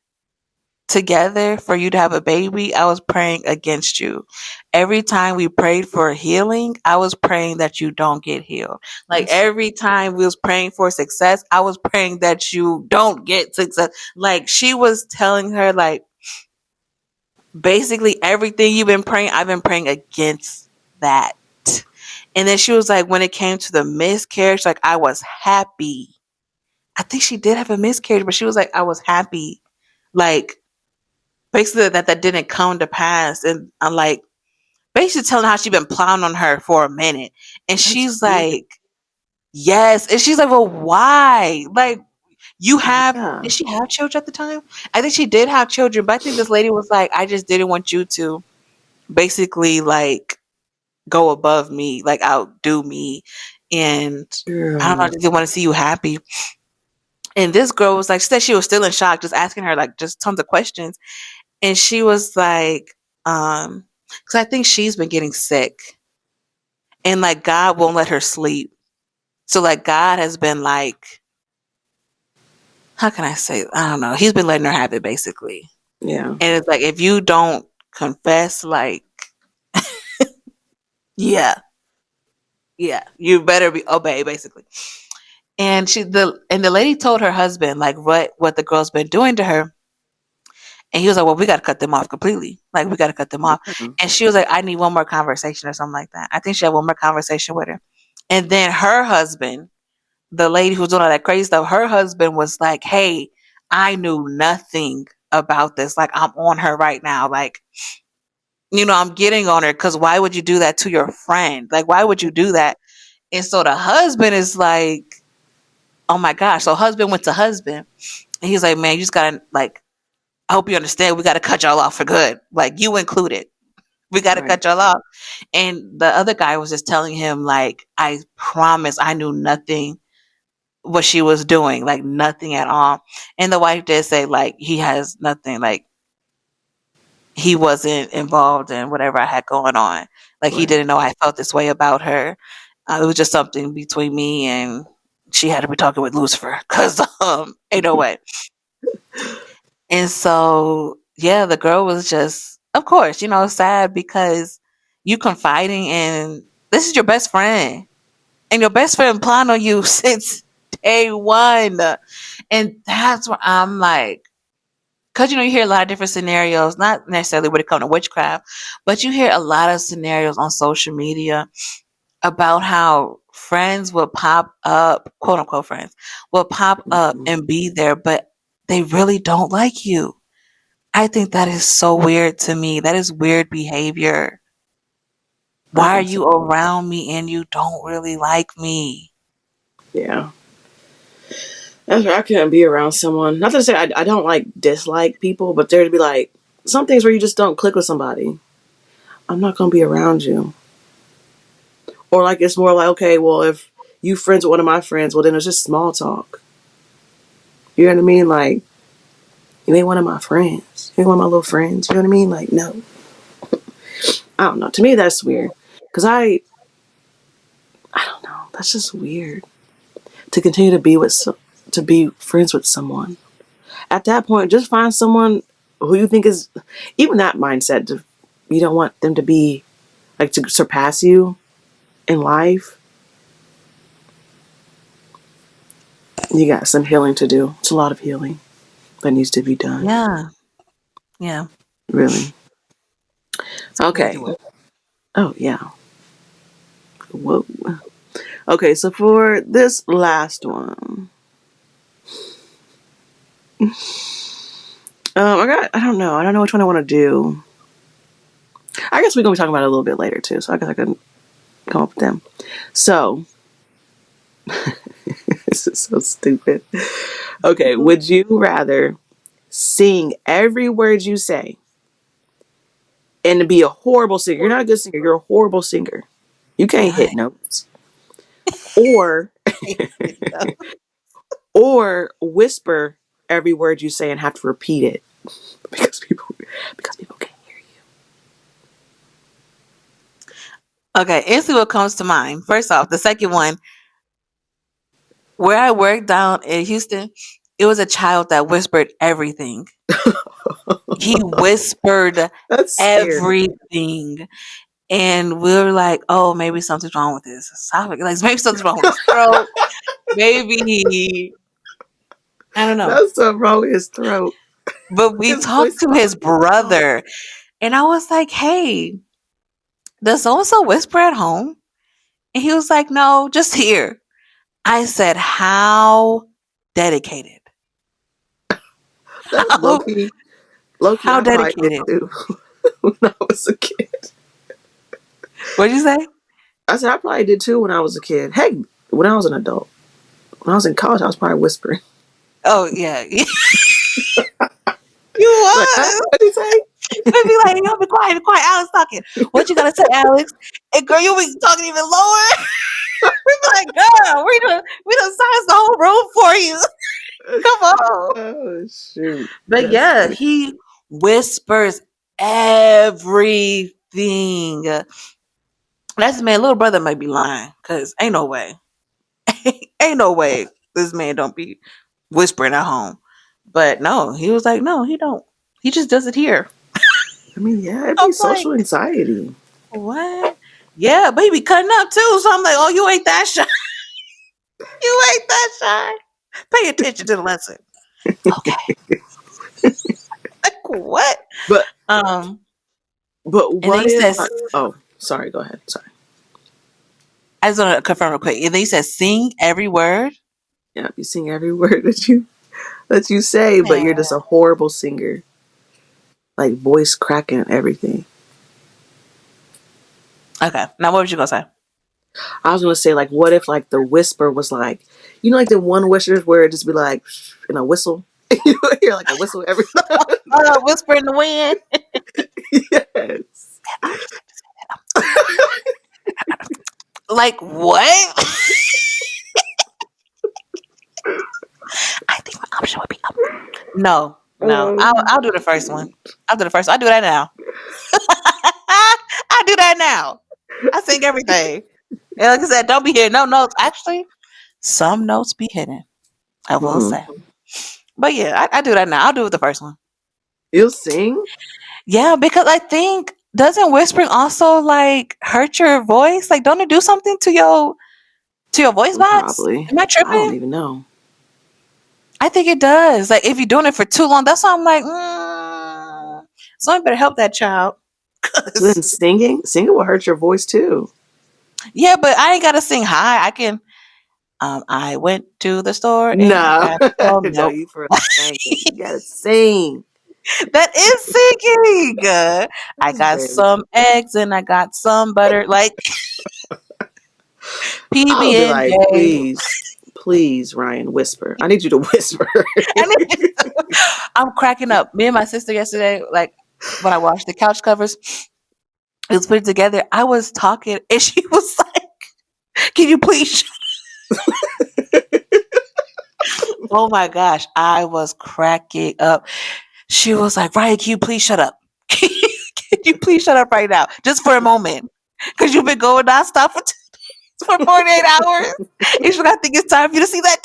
[SPEAKER 2] together for you to have a baby, I was praying against you. Every time we prayed for healing, I was praying that you don't get healed. Like
[SPEAKER 1] That's
[SPEAKER 2] every time we was praying for success, I was praying that you don't get success. Like she was telling her, like, basically everything you've been praying, I've been praying against that. And then she was like, when it came to the miscarriage, like I was happy. I think she did have a miscarriage, but she was like, I was happy. Like basically that didn't come to pass. And I'm like, basically telling how she been plowing on her for a minute. And
[SPEAKER 1] that's
[SPEAKER 2] she's
[SPEAKER 1] weird.
[SPEAKER 2] like, yes. And she's like, well, why? Like,
[SPEAKER 1] Yeah.
[SPEAKER 2] did she have children at the time? I think she did have children, but I think this lady was like, I just didn't want you to basically like go above me, like outdo me. And I don't know, I
[SPEAKER 1] Girl.
[SPEAKER 2] just didn't want to see you happy. And this girl was like, she said she was still in shock, just asking her like just tons of questions. And she was like, because I think she's been getting sick and like God won't let her sleep. So like God has been like, how can I say? I don't know. He's been letting her have it basically.
[SPEAKER 1] Yeah.
[SPEAKER 2] And it's like if you don't confess, like, yeah, yeah, you better be obey basically. And the lady told her husband like what the girl's been doing to her. And he was like, well, we got to cut them off completely. Like, we got to cut them off.
[SPEAKER 1] Yeah.
[SPEAKER 2] And she was like, I need one more conversation or something like that. I think she had one more conversation with her. And then her husband, the lady who was doing all that crazy stuff, her husband was like, hey, I knew nothing about this. Like, I'm on her right now. Like, I'm getting on her because why would you do that to your friend? Like, why would you do that? And so the husband is like, oh my gosh. So husband went to husband. And he's like, man, you just got to, like, I hope you understand. We got to cut y'all off for good. Like, you included. We got to
[SPEAKER 1] Right.
[SPEAKER 2] cut y'all off. And the other guy was just telling him, like, I promise I knew nothing what she was doing, like nothing at all. And the wife did say, like, he has nothing, like, he wasn't involved in whatever I had going on. Like, he
[SPEAKER 1] Right.
[SPEAKER 2] didn't know I felt this way about her. It was just something between me and she had to be talking with Lucifer because, ain't no way. And so, yeah, the girl was just, of course, sad because you confiding in this is your best friend, and your best friend planned on you since day one. And that's where I'm like, because you hear a lot of different scenarios, not necessarily when it comes to witchcraft, but you hear a lot of scenarios on social media about how friends will pop up, quote unquote friends, will pop up
[SPEAKER 1] Mhm.
[SPEAKER 2] and be there, but they really don't like you. I think that is so weird to me. That is weird behavior.
[SPEAKER 1] I
[SPEAKER 2] Why are
[SPEAKER 1] think so.
[SPEAKER 2] you around me and you don't really like me?
[SPEAKER 1] Yeah. That's right. I couldn't be around someone. Not to say I don't like dislike people, but there to be like some things where you just don't click with somebody. I'm not gonna be around you. Or like it's more like, okay, well if you friends with one of my friends, well then it's just small talk. You know what I mean? Like you ain't one of my friends. You ain't one of my little friends. You know what I mean? Like no. I don't know. To me that's weird. Cause I don't know. That's just weird. To continue to be to be friends with someone. At that point, just find someone who you think is even that mindset. You don't want them to be like to surpass you in life. You got some healing to do. It's a lot of healing that needs to be done.
[SPEAKER 2] Yeah. Yeah.
[SPEAKER 1] Really.
[SPEAKER 2] It's crazy
[SPEAKER 1] Okay.
[SPEAKER 2] work.
[SPEAKER 1] Oh yeah. Whoa. Okay, so for this last one, I don't know. I don't know which one I want to do. I guess we're gonna be talking about it a little bit later too. So I guess I can come up with them. So this is so stupid. Okay, would you rather sing every word you say and be a horrible singer? You're not a good singer. You're a horrible singer. You can't hit
[SPEAKER 2] Why?
[SPEAKER 1] notes. Or or whisper every word you say and have to repeat it because people can't hear you.
[SPEAKER 2] Okay, instantly what comes to mind. First off, the second one, where I worked down in Houston, it was a child that whispered everything. He whispered
[SPEAKER 1] That's scary.
[SPEAKER 2] everything. And we were like, oh, maybe something's wrong with his esophagus. Like, maybe something's wrong with his throat. Maybe he, I don't know.
[SPEAKER 1] That's something wrong with his throat.
[SPEAKER 2] But we
[SPEAKER 1] His voice
[SPEAKER 2] talked to
[SPEAKER 1] sounds
[SPEAKER 2] his
[SPEAKER 1] like a dog.
[SPEAKER 2] brother, and I was like, hey, does so and so whisper at home? And he was like, no, just here. I said, how dedicated?
[SPEAKER 1] That's low
[SPEAKER 2] How,
[SPEAKER 1] key. Low key,
[SPEAKER 2] how
[SPEAKER 1] I probably did
[SPEAKER 2] dedicated?
[SPEAKER 1] too when I was a kid.
[SPEAKER 2] What'd you say?
[SPEAKER 1] I said I probably did too when I was a kid. Heck, when I was an adult. When I was in college, I was probably whispering.
[SPEAKER 2] Oh, yeah. You
[SPEAKER 1] Like,
[SPEAKER 2] was.
[SPEAKER 1] what did you say?
[SPEAKER 2] They'd be like, yo, be quiet, Alex talking. What you gotta say, Alex? And girl, you be talking even lower. We be like, girl, we done sized the whole room for you. Come on.
[SPEAKER 1] Oh shoot,
[SPEAKER 2] But
[SPEAKER 1] that's
[SPEAKER 2] yeah,
[SPEAKER 1] funny.
[SPEAKER 2] he whispers everything. That's man, little brother might be lying, cause ain't no way, ain't no way this man don't be whispering at home. But no, he was like, no, he don't. He just does it here.
[SPEAKER 1] I mean, yeah, it'd
[SPEAKER 2] I'm
[SPEAKER 1] be
[SPEAKER 2] like,
[SPEAKER 1] social anxiety.
[SPEAKER 2] what? Yeah, but he be cutting up too. So I'm like, oh, you ain't that shy. You ain't that shy. Pay attention to the lesson. Okay. Like what?
[SPEAKER 1] But
[SPEAKER 2] Um, and then
[SPEAKER 1] what
[SPEAKER 2] he
[SPEAKER 1] if?
[SPEAKER 2] says,
[SPEAKER 1] Oh, sorry. Go ahead. Sorry.
[SPEAKER 2] I just want to confirm real quick. And then he says, sing every word.
[SPEAKER 1] Yeah, you sing every word that you say, but
[SPEAKER 2] Man.
[SPEAKER 1] you're just a horrible singer, like voice cracking and everything.
[SPEAKER 2] Okay. Now what was you gonna say?
[SPEAKER 1] I was gonna say, like, what if like the whisper was like, like the one whispers where it just be like, in a whistle. You hear like a whistle every time.
[SPEAKER 2] Whisper in the wind.
[SPEAKER 1] Yes.
[SPEAKER 2] I'll just have to say that. Like what? I think my option would be up. No, no. I'll do the first one. I'll do the first one. I do that now. I do that now. I sing everything. And like I said, don't be hitting no notes. Actually, some notes be hidden. I will
[SPEAKER 1] Mm.
[SPEAKER 2] say. But yeah, I do that now. I'll do it the first one.
[SPEAKER 1] You'll sing?
[SPEAKER 2] Yeah, because I think doesn't whispering also like hurt your voice? Like, don't it do something to your voice box?
[SPEAKER 1] Probably.
[SPEAKER 2] Am I
[SPEAKER 1] I don't
[SPEAKER 2] tripping?
[SPEAKER 1] even know.
[SPEAKER 2] I think it does. Like, if you're doing it for too long, that's why I'm like, someone better help that child.
[SPEAKER 1] So then
[SPEAKER 2] 'Cause-
[SPEAKER 1] singing will hurt your voice too.
[SPEAKER 2] yeah, but I ain't gotta sing high. I can. I went to the store and I
[SPEAKER 1] No,
[SPEAKER 2] got some
[SPEAKER 1] no,
[SPEAKER 2] milk.
[SPEAKER 1] you for singing. You gotta sing.
[SPEAKER 2] That is singing. I
[SPEAKER 1] That's
[SPEAKER 2] got
[SPEAKER 1] very.
[SPEAKER 2] some eggs and I got some butter. Like
[SPEAKER 1] I would
[SPEAKER 2] PB
[SPEAKER 1] be
[SPEAKER 2] and
[SPEAKER 1] like,
[SPEAKER 2] J.
[SPEAKER 1] please, Ryan, whisper. I need you to whisper.
[SPEAKER 2] I'm cracking up. Me and my sister yesterday, like when I washed the couch covers, it was put together. I was talking, and she was like, "Can you please?" Oh my gosh, I was cracking up. She was like, "Ryan, can you please shut up? Can you please shut up right now, just for a moment? Because you've been going nonstop for 48 hours. And she's like, I think it's time for you to see that.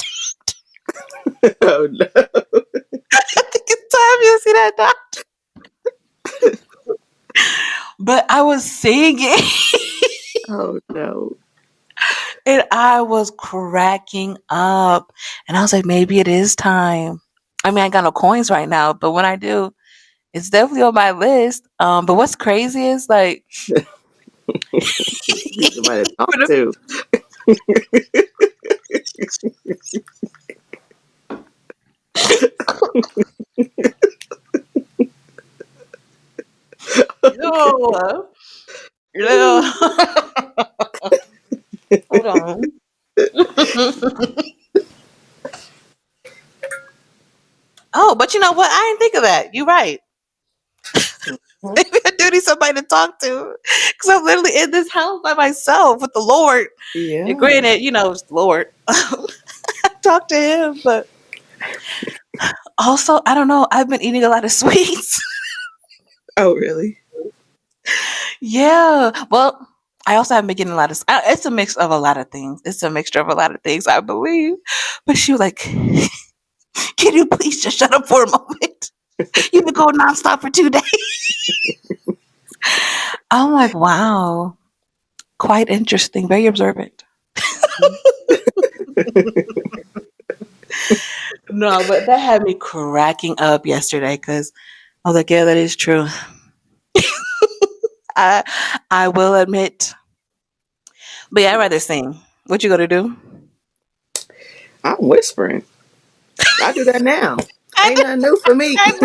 [SPEAKER 1] Oh no!
[SPEAKER 2] I think it's time for you to see that doctor." But I was singing.
[SPEAKER 1] Oh no!
[SPEAKER 2] And I was cracking up. And I was like, maybe it is time. I mean, I got no coins right now, but when I do, it's definitely on my list. But what's crazy is like
[SPEAKER 1] Need somebody to talk
[SPEAKER 2] for the
[SPEAKER 1] to.
[SPEAKER 2] ew, ew. Hold on. Oh, but you know what? I didn't think of that. You're right.
[SPEAKER 1] Mhm.
[SPEAKER 2] Maybe I do need somebody to talk to because I'm literally in this house by myself with the Lord. And
[SPEAKER 1] Yeah.
[SPEAKER 2] granted, it's the Lord. Talk to him, but also, I don't know. I've been eating a lot of sweets.
[SPEAKER 1] Oh really?
[SPEAKER 2] Yeah. Well, I also haven't been getting a lot of. It's a mix of a lot of things. It's a mixture of a lot of things, I believe. But she was like, "Can you please just shut up for a moment? You've been going nonstop for 2 days." I'm like, wow, quite interesting, very observant. No, but that had me cracking up yesterday because I was like, yeah, that is true. I I will admit. But yeah, I'd rather sing. What you gonna do?
[SPEAKER 1] I'm whispering. I do that now.
[SPEAKER 2] I
[SPEAKER 1] Ain't
[SPEAKER 2] do,
[SPEAKER 1] nothing new for me.
[SPEAKER 2] I do.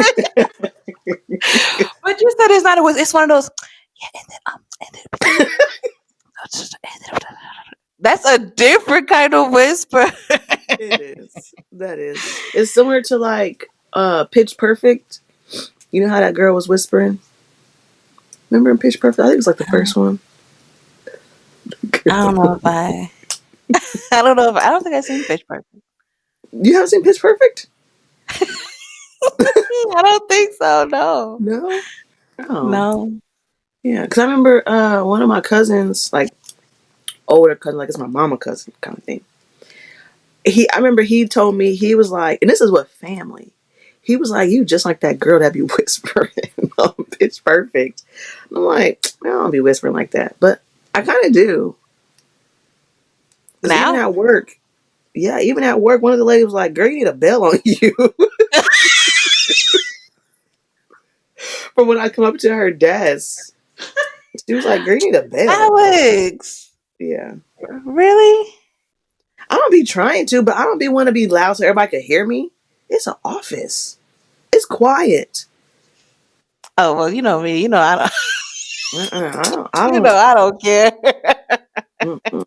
[SPEAKER 2] But you said it's not a whisper. It's one of those. Yeah, that's a different kind of whisper.
[SPEAKER 1] It is. That is. It's similar to like Pitch Perfect. You know how that girl was whispering? Remember in Pitch Perfect? I think it was like the first one.
[SPEAKER 2] I don't know if I. I don't know if I don't think I've seen Pitch Perfect.
[SPEAKER 1] You haven't seen Pitch Perfect?
[SPEAKER 2] I don't think so. No,
[SPEAKER 1] No. Oh.
[SPEAKER 2] no.
[SPEAKER 1] Yeah. Because I remember one of my cousins, like older cousin, like it's my mama cousin kind of thing. I remember he told me, he was like, and this is what family. He was like, you just like that girl that be whispering on Pitch Perfect. And I'm like, I don't be whispering like that, but I kind of do. Because even
[SPEAKER 2] Now,
[SPEAKER 1] at work, yeah, even at work, one of the ladies was like, girl, you need a bell on you. From when I come up to her desk, she was like, girl, you need a bell.
[SPEAKER 2] Alex,
[SPEAKER 1] Yeah.
[SPEAKER 2] really?
[SPEAKER 1] I don't be trying to, but I don't be want to be loud so everybody can hear me. It's an office. It's quiet.
[SPEAKER 2] Oh well, you know me. You know I don't.
[SPEAKER 1] I don't. I
[SPEAKER 2] You
[SPEAKER 1] don't.
[SPEAKER 2] know I don't care.
[SPEAKER 1] Mm-mm.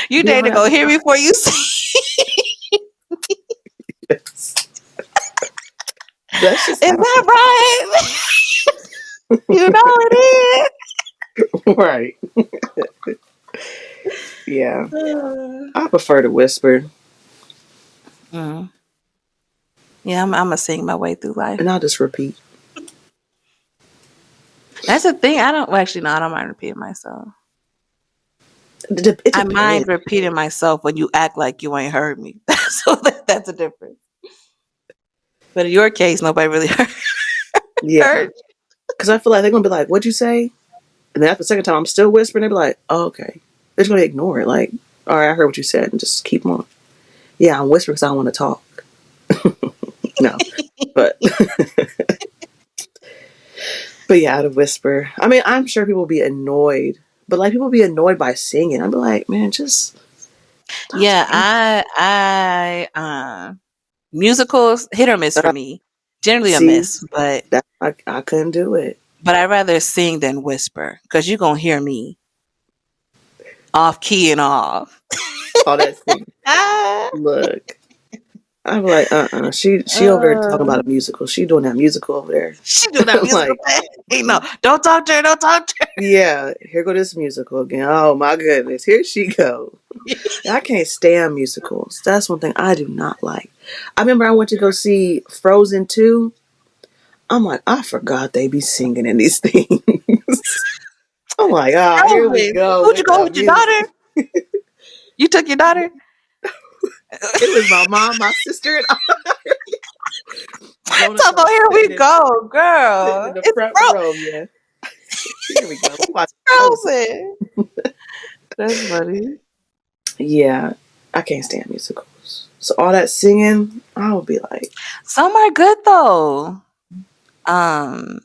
[SPEAKER 2] You
[SPEAKER 1] You
[SPEAKER 2] need
[SPEAKER 1] don't
[SPEAKER 2] to
[SPEAKER 1] have
[SPEAKER 2] go hear me before you see.
[SPEAKER 1] this. That's just
[SPEAKER 2] Is
[SPEAKER 1] how.
[SPEAKER 2] that right? You know it
[SPEAKER 1] Right. Yeah.
[SPEAKER 2] is.
[SPEAKER 1] I prefer to whisper,
[SPEAKER 2] Mm. Yeah, I'm gonna sing my way through life.
[SPEAKER 1] and I'll just repeat.
[SPEAKER 2] That's the thing. I don't well, actually no, I don't mind repeating myself.
[SPEAKER 1] It
[SPEAKER 2] I mind
[SPEAKER 1] depends.
[SPEAKER 2] repeating myself when you act like you ain't heard me. So that's a difference. But in your case, nobody really
[SPEAKER 1] Yeah.
[SPEAKER 2] heard.
[SPEAKER 1] Because I feel like they're going to be like, what'd you say? And then after the second time, I'm still whispering. They'll be like, oh, okay. They're just going to ignore it. Like, all right, I heard what you said, and just keep on. Yeah, I'm whispering because I don't want to talk. No. But, but yeah, I'd whisper. I mean, I'm sure people will be annoyed. But like, people be annoyed by singing. I'd be like, man, just stop
[SPEAKER 2] Yeah,
[SPEAKER 1] singing.
[SPEAKER 2] musicals hit or miss for me. Generally a
[SPEAKER 1] See,
[SPEAKER 2] miss, but
[SPEAKER 1] that I couldn't do it.
[SPEAKER 2] I'd rather sing than whisper because you're gonna hear me off key and off.
[SPEAKER 1] All that singing.
[SPEAKER 2] Ah,
[SPEAKER 1] Look. I'm like, She over there talking
[SPEAKER 2] uh,
[SPEAKER 1] about a musical. She doing that musical over there.
[SPEAKER 2] she do that
[SPEAKER 1] I'm
[SPEAKER 2] musical
[SPEAKER 1] like,
[SPEAKER 2] thing. No, don't talk to her. Don't talk to
[SPEAKER 1] yeah, here go this musical again. Oh my goodness, here she go.
[SPEAKER 2] her.
[SPEAKER 1] I can't stand musicals. That's one thing I do not like. I remember I went to go see Frozen 2. I'm like, I forgot they be singing in these things. I'm like, here we
[SPEAKER 2] Frozen.
[SPEAKER 1] go
[SPEAKER 2] Who'd you
[SPEAKER 1] with
[SPEAKER 2] go
[SPEAKER 1] the
[SPEAKER 2] with your
[SPEAKER 1] music.
[SPEAKER 2] daughter? You took your daughter?
[SPEAKER 1] It was my mom, my sister, and I. Grown
[SPEAKER 2] Talk
[SPEAKER 1] up
[SPEAKER 2] about here we go,
[SPEAKER 1] sitting in
[SPEAKER 2] girl.
[SPEAKER 1] the
[SPEAKER 2] It's
[SPEAKER 1] front row. Yeah, here we go. We're watching Frozen.
[SPEAKER 2] Frozen. That's funny.
[SPEAKER 1] Yeah, I can't stand musicals. So all that singing, I would be like,
[SPEAKER 2] Some are good though. Um,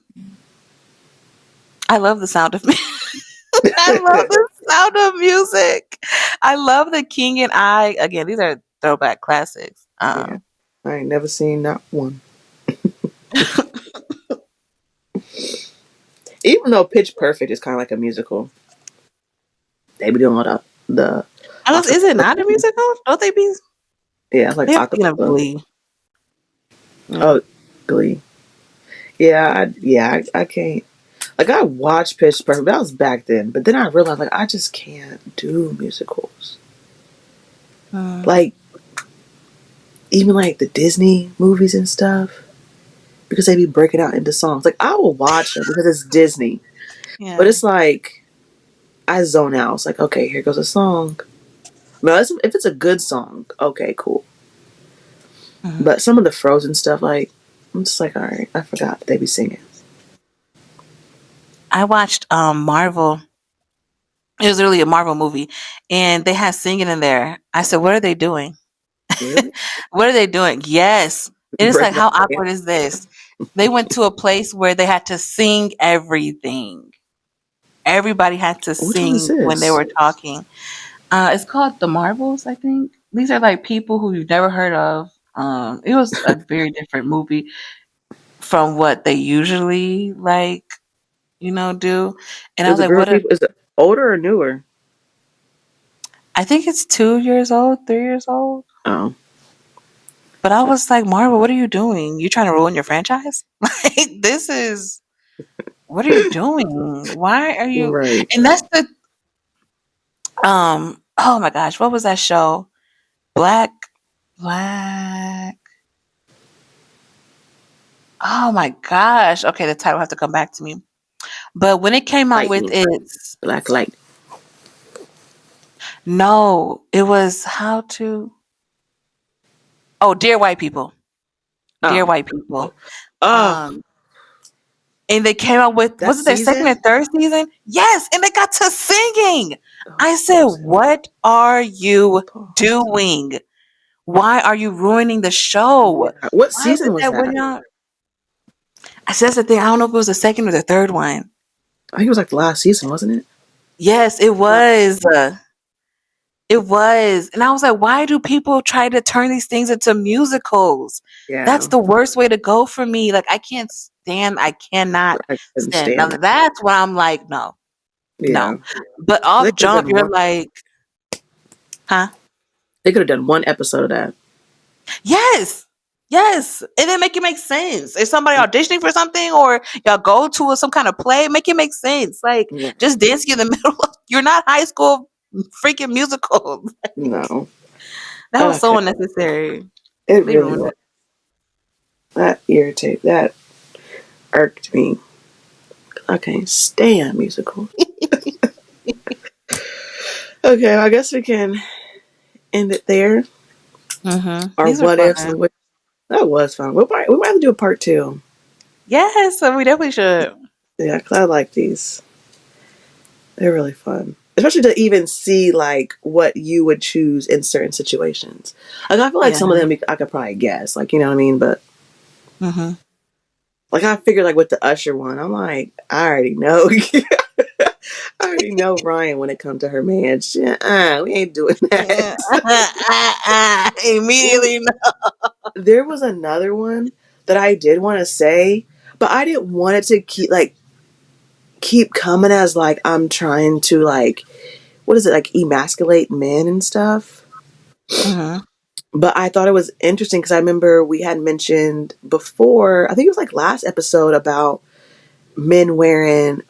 [SPEAKER 2] I love the sound of I love the sound of music. I love the King and I. Again, these are throwback classics.
[SPEAKER 1] yeah, I ain't never seen that one. Even though Pitch Perfect is kind of like a musical, they be doing all the
[SPEAKER 2] Is it
[SPEAKER 1] acapella.
[SPEAKER 2] not a musical? Don't they be?
[SPEAKER 1] Yeah, it's like
[SPEAKER 2] Maybe I'm thinking of
[SPEAKER 1] acapella.
[SPEAKER 2] Glee.
[SPEAKER 1] Oh,
[SPEAKER 2] Mm.
[SPEAKER 1] Glee. Yeah, I can't. Like I watched Pitch Perfect, that was back then. But then I realized like I just can't do musicals.
[SPEAKER 2] Mm.
[SPEAKER 1] Like even like the Disney movies and stuff, because they be breaking out into songs. Like I will watch them because it's Disney, but
[SPEAKER 2] Yeah.
[SPEAKER 1] it's like I zone out. It's like, okay, here goes a song. No, if it's a good song, okay, cool.
[SPEAKER 2] Mhm.
[SPEAKER 1] But some of the Frozen stuff, like, I'm just like, all right, I forgot that they be singing.
[SPEAKER 2] I watched Marvel. It was really a Marvel movie, and they had singing in there. I said, "What are they doing?
[SPEAKER 1] Really?
[SPEAKER 2] What are they doing?" Yes, and it's
[SPEAKER 1] Break
[SPEAKER 2] like,
[SPEAKER 1] that
[SPEAKER 2] how
[SPEAKER 1] down.
[SPEAKER 2] awkward is this? They went to a place where they had to sing everything. Everybody had to
[SPEAKER 1] Which one is
[SPEAKER 2] sing when they
[SPEAKER 1] this?
[SPEAKER 2] were talking. It's called The Marvels, I think. These are like people who you've never heard of. It was a very different movie from what they usually like, do. And I
[SPEAKER 1] Is
[SPEAKER 2] was
[SPEAKER 1] a
[SPEAKER 2] like,
[SPEAKER 1] group
[SPEAKER 2] what
[SPEAKER 1] of
[SPEAKER 2] a
[SPEAKER 1] people? Is it older or newer?
[SPEAKER 2] I think it's 2 years old, 3 years old.
[SPEAKER 1] Oh,
[SPEAKER 2] But I was like, Marvel, what are you doing? You trying to ruin your franchise? Like, this is what are you doing? Why are you
[SPEAKER 1] right.
[SPEAKER 2] and that's the oh my gosh, what was that show? Black Black Oh my gosh. Okay, the title has to come back to me. But when it came out with
[SPEAKER 1] Lightning.
[SPEAKER 2] its
[SPEAKER 1] Black light.
[SPEAKER 2] no, it was how to Dear White People. Dear
[SPEAKER 1] Oh.
[SPEAKER 2] White People.
[SPEAKER 1] Oh,
[SPEAKER 2] Um and they came out with
[SPEAKER 1] that
[SPEAKER 2] was it their second or
[SPEAKER 1] season?
[SPEAKER 2] third season? Yes, and they got to singing.
[SPEAKER 1] Oh,
[SPEAKER 2] I said,
[SPEAKER 1] pause.
[SPEAKER 2] "What are you
[SPEAKER 1] Pause.
[SPEAKER 2] doing? Why are you ruining the show?
[SPEAKER 1] Yeah. What
[SPEAKER 2] Why is
[SPEAKER 1] season
[SPEAKER 2] it
[SPEAKER 1] was
[SPEAKER 2] that when
[SPEAKER 1] that?
[SPEAKER 2] y'all?" I said that's the thing. I don't know if it was the second or the third one.
[SPEAKER 1] I think it was like the last season, wasn't it?
[SPEAKER 2] Yes, it
[SPEAKER 1] Last.
[SPEAKER 2] was. It was. And I was like, why do people try to turn these things into musicals? That's
[SPEAKER 1] Yeah.
[SPEAKER 2] the worst way to go for me. Like, I cannot
[SPEAKER 1] I couldn't
[SPEAKER 2] stand. Now,
[SPEAKER 1] stand it.
[SPEAKER 2] that's where I'm like, no,
[SPEAKER 1] Yeah.
[SPEAKER 2] no. But
[SPEAKER 1] They
[SPEAKER 2] off
[SPEAKER 1] could have
[SPEAKER 2] jump,
[SPEAKER 1] done
[SPEAKER 2] you're
[SPEAKER 1] one.
[SPEAKER 2] like, huh?
[SPEAKER 1] They could have done one episode of that.
[SPEAKER 2] Yes. Yes. And then make it make sense. If somebody auditioning for something or y'all go to some kind of play, make it make sense. Like,
[SPEAKER 1] Right.
[SPEAKER 2] just dancing in the middle of, you're not high school freaking musical.
[SPEAKER 1] No.
[SPEAKER 2] That was so
[SPEAKER 1] Okay.
[SPEAKER 2] unnecessary.
[SPEAKER 1] It
[SPEAKER 2] They
[SPEAKER 1] really
[SPEAKER 2] ruined
[SPEAKER 1] was.
[SPEAKER 2] it.
[SPEAKER 1] That irritated. That irked me. I can't stand musicals. Okay, I guess we can end it there. Or
[SPEAKER 2] These are
[SPEAKER 1] what ifs
[SPEAKER 2] fun.
[SPEAKER 1] and what that was fun. We might have to do a part two.
[SPEAKER 2] Yes, so we definitely should.
[SPEAKER 1] Yeah, because I like these. They're really fun. Especially to even see like what you would choose in certain situations. Like I feel like
[SPEAKER 2] Yeah.
[SPEAKER 1] some of them I could probably guess. Like, you know what I mean? But
[SPEAKER 2] hmm
[SPEAKER 1] like I figured like with the Usher one, I'm like, I already know. I already know Ryan when it comes to her man. We ain't doing that. Ooh,
[SPEAKER 2] Immediately. No.
[SPEAKER 1] there was another one that I did want to say, but I didn't want it to keep coming as like I'm trying to like what is it like emasculate men and stuff.
[SPEAKER 2] hmm
[SPEAKER 1] But I thought it was interesting because I remember we had mentioned before. I think it was like last episode about men wearing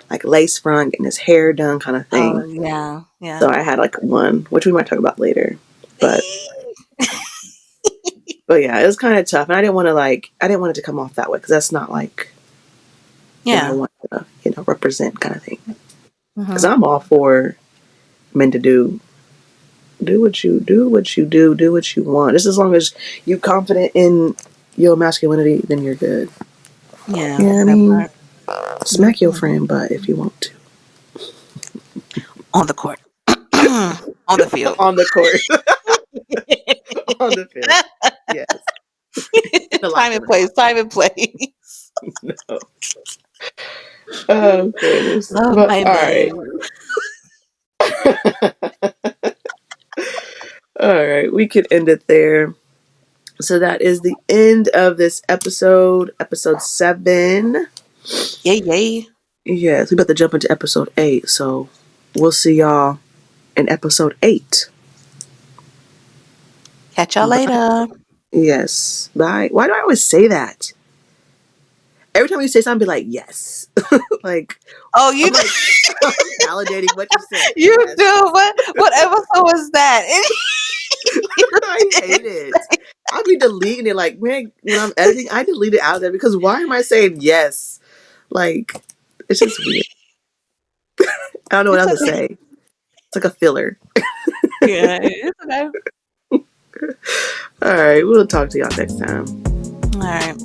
[SPEAKER 1] like lace front, getting his hair done, kind of
[SPEAKER 2] Oh
[SPEAKER 1] thing.
[SPEAKER 2] yeah,
[SPEAKER 1] So
[SPEAKER 2] yeah.
[SPEAKER 1] I had like one, which we might talk about later. But but yeah, it was kind of tough, and I didn't want it to come off that way because that's not like what I
[SPEAKER 2] Yeah.
[SPEAKER 1] want to represent kind of thing. Because
[SPEAKER 2] hmm
[SPEAKER 1] I'm all for men to do what you do what you want. Just as long as you confident in your masculinity, then you're good.
[SPEAKER 2] Yeah.
[SPEAKER 1] Yeah, I
[SPEAKER 2] That
[SPEAKER 1] mean,
[SPEAKER 2] part.
[SPEAKER 1] smack your
[SPEAKER 2] hmm
[SPEAKER 1] friend butt if you want to.
[SPEAKER 2] On the court. On the field.
[SPEAKER 1] On the court, on the field. Yes, in the
[SPEAKER 2] Time
[SPEAKER 1] locker
[SPEAKER 2] and
[SPEAKER 1] room.
[SPEAKER 2] place. Time and place.
[SPEAKER 1] No. Oh goodness.
[SPEAKER 2] Oh
[SPEAKER 1] But
[SPEAKER 2] my
[SPEAKER 1] all right.
[SPEAKER 2] man.
[SPEAKER 1] All right, we can end it there. So that is the end of this episode 7.
[SPEAKER 2] Yay, yay.
[SPEAKER 1] Yes, we about to jump into episode 8. So we'll see y'all in episode 8.
[SPEAKER 2] Catch y'all
[SPEAKER 1] Bye.
[SPEAKER 2] later.
[SPEAKER 1] Yes. Bye. Why do I always say that? Every time you say something, be like, yes. Like,
[SPEAKER 2] Oh, you
[SPEAKER 1] I'm like, I'm validating what you said.
[SPEAKER 2] you
[SPEAKER 1] Yes.
[SPEAKER 2] do. What episode was that?
[SPEAKER 1] I hate it. I'll be deleting it. Like, man, when I'm editing, I delete it out of there because why am I saying yes? Like, it's just weird. I don't know what
[SPEAKER 2] It's
[SPEAKER 1] else to
[SPEAKER 2] okay.
[SPEAKER 1] say. It's like a filler.
[SPEAKER 2] Yeah, it's okay.
[SPEAKER 1] All right, we'll talk to y'all next time.
[SPEAKER 2] All right.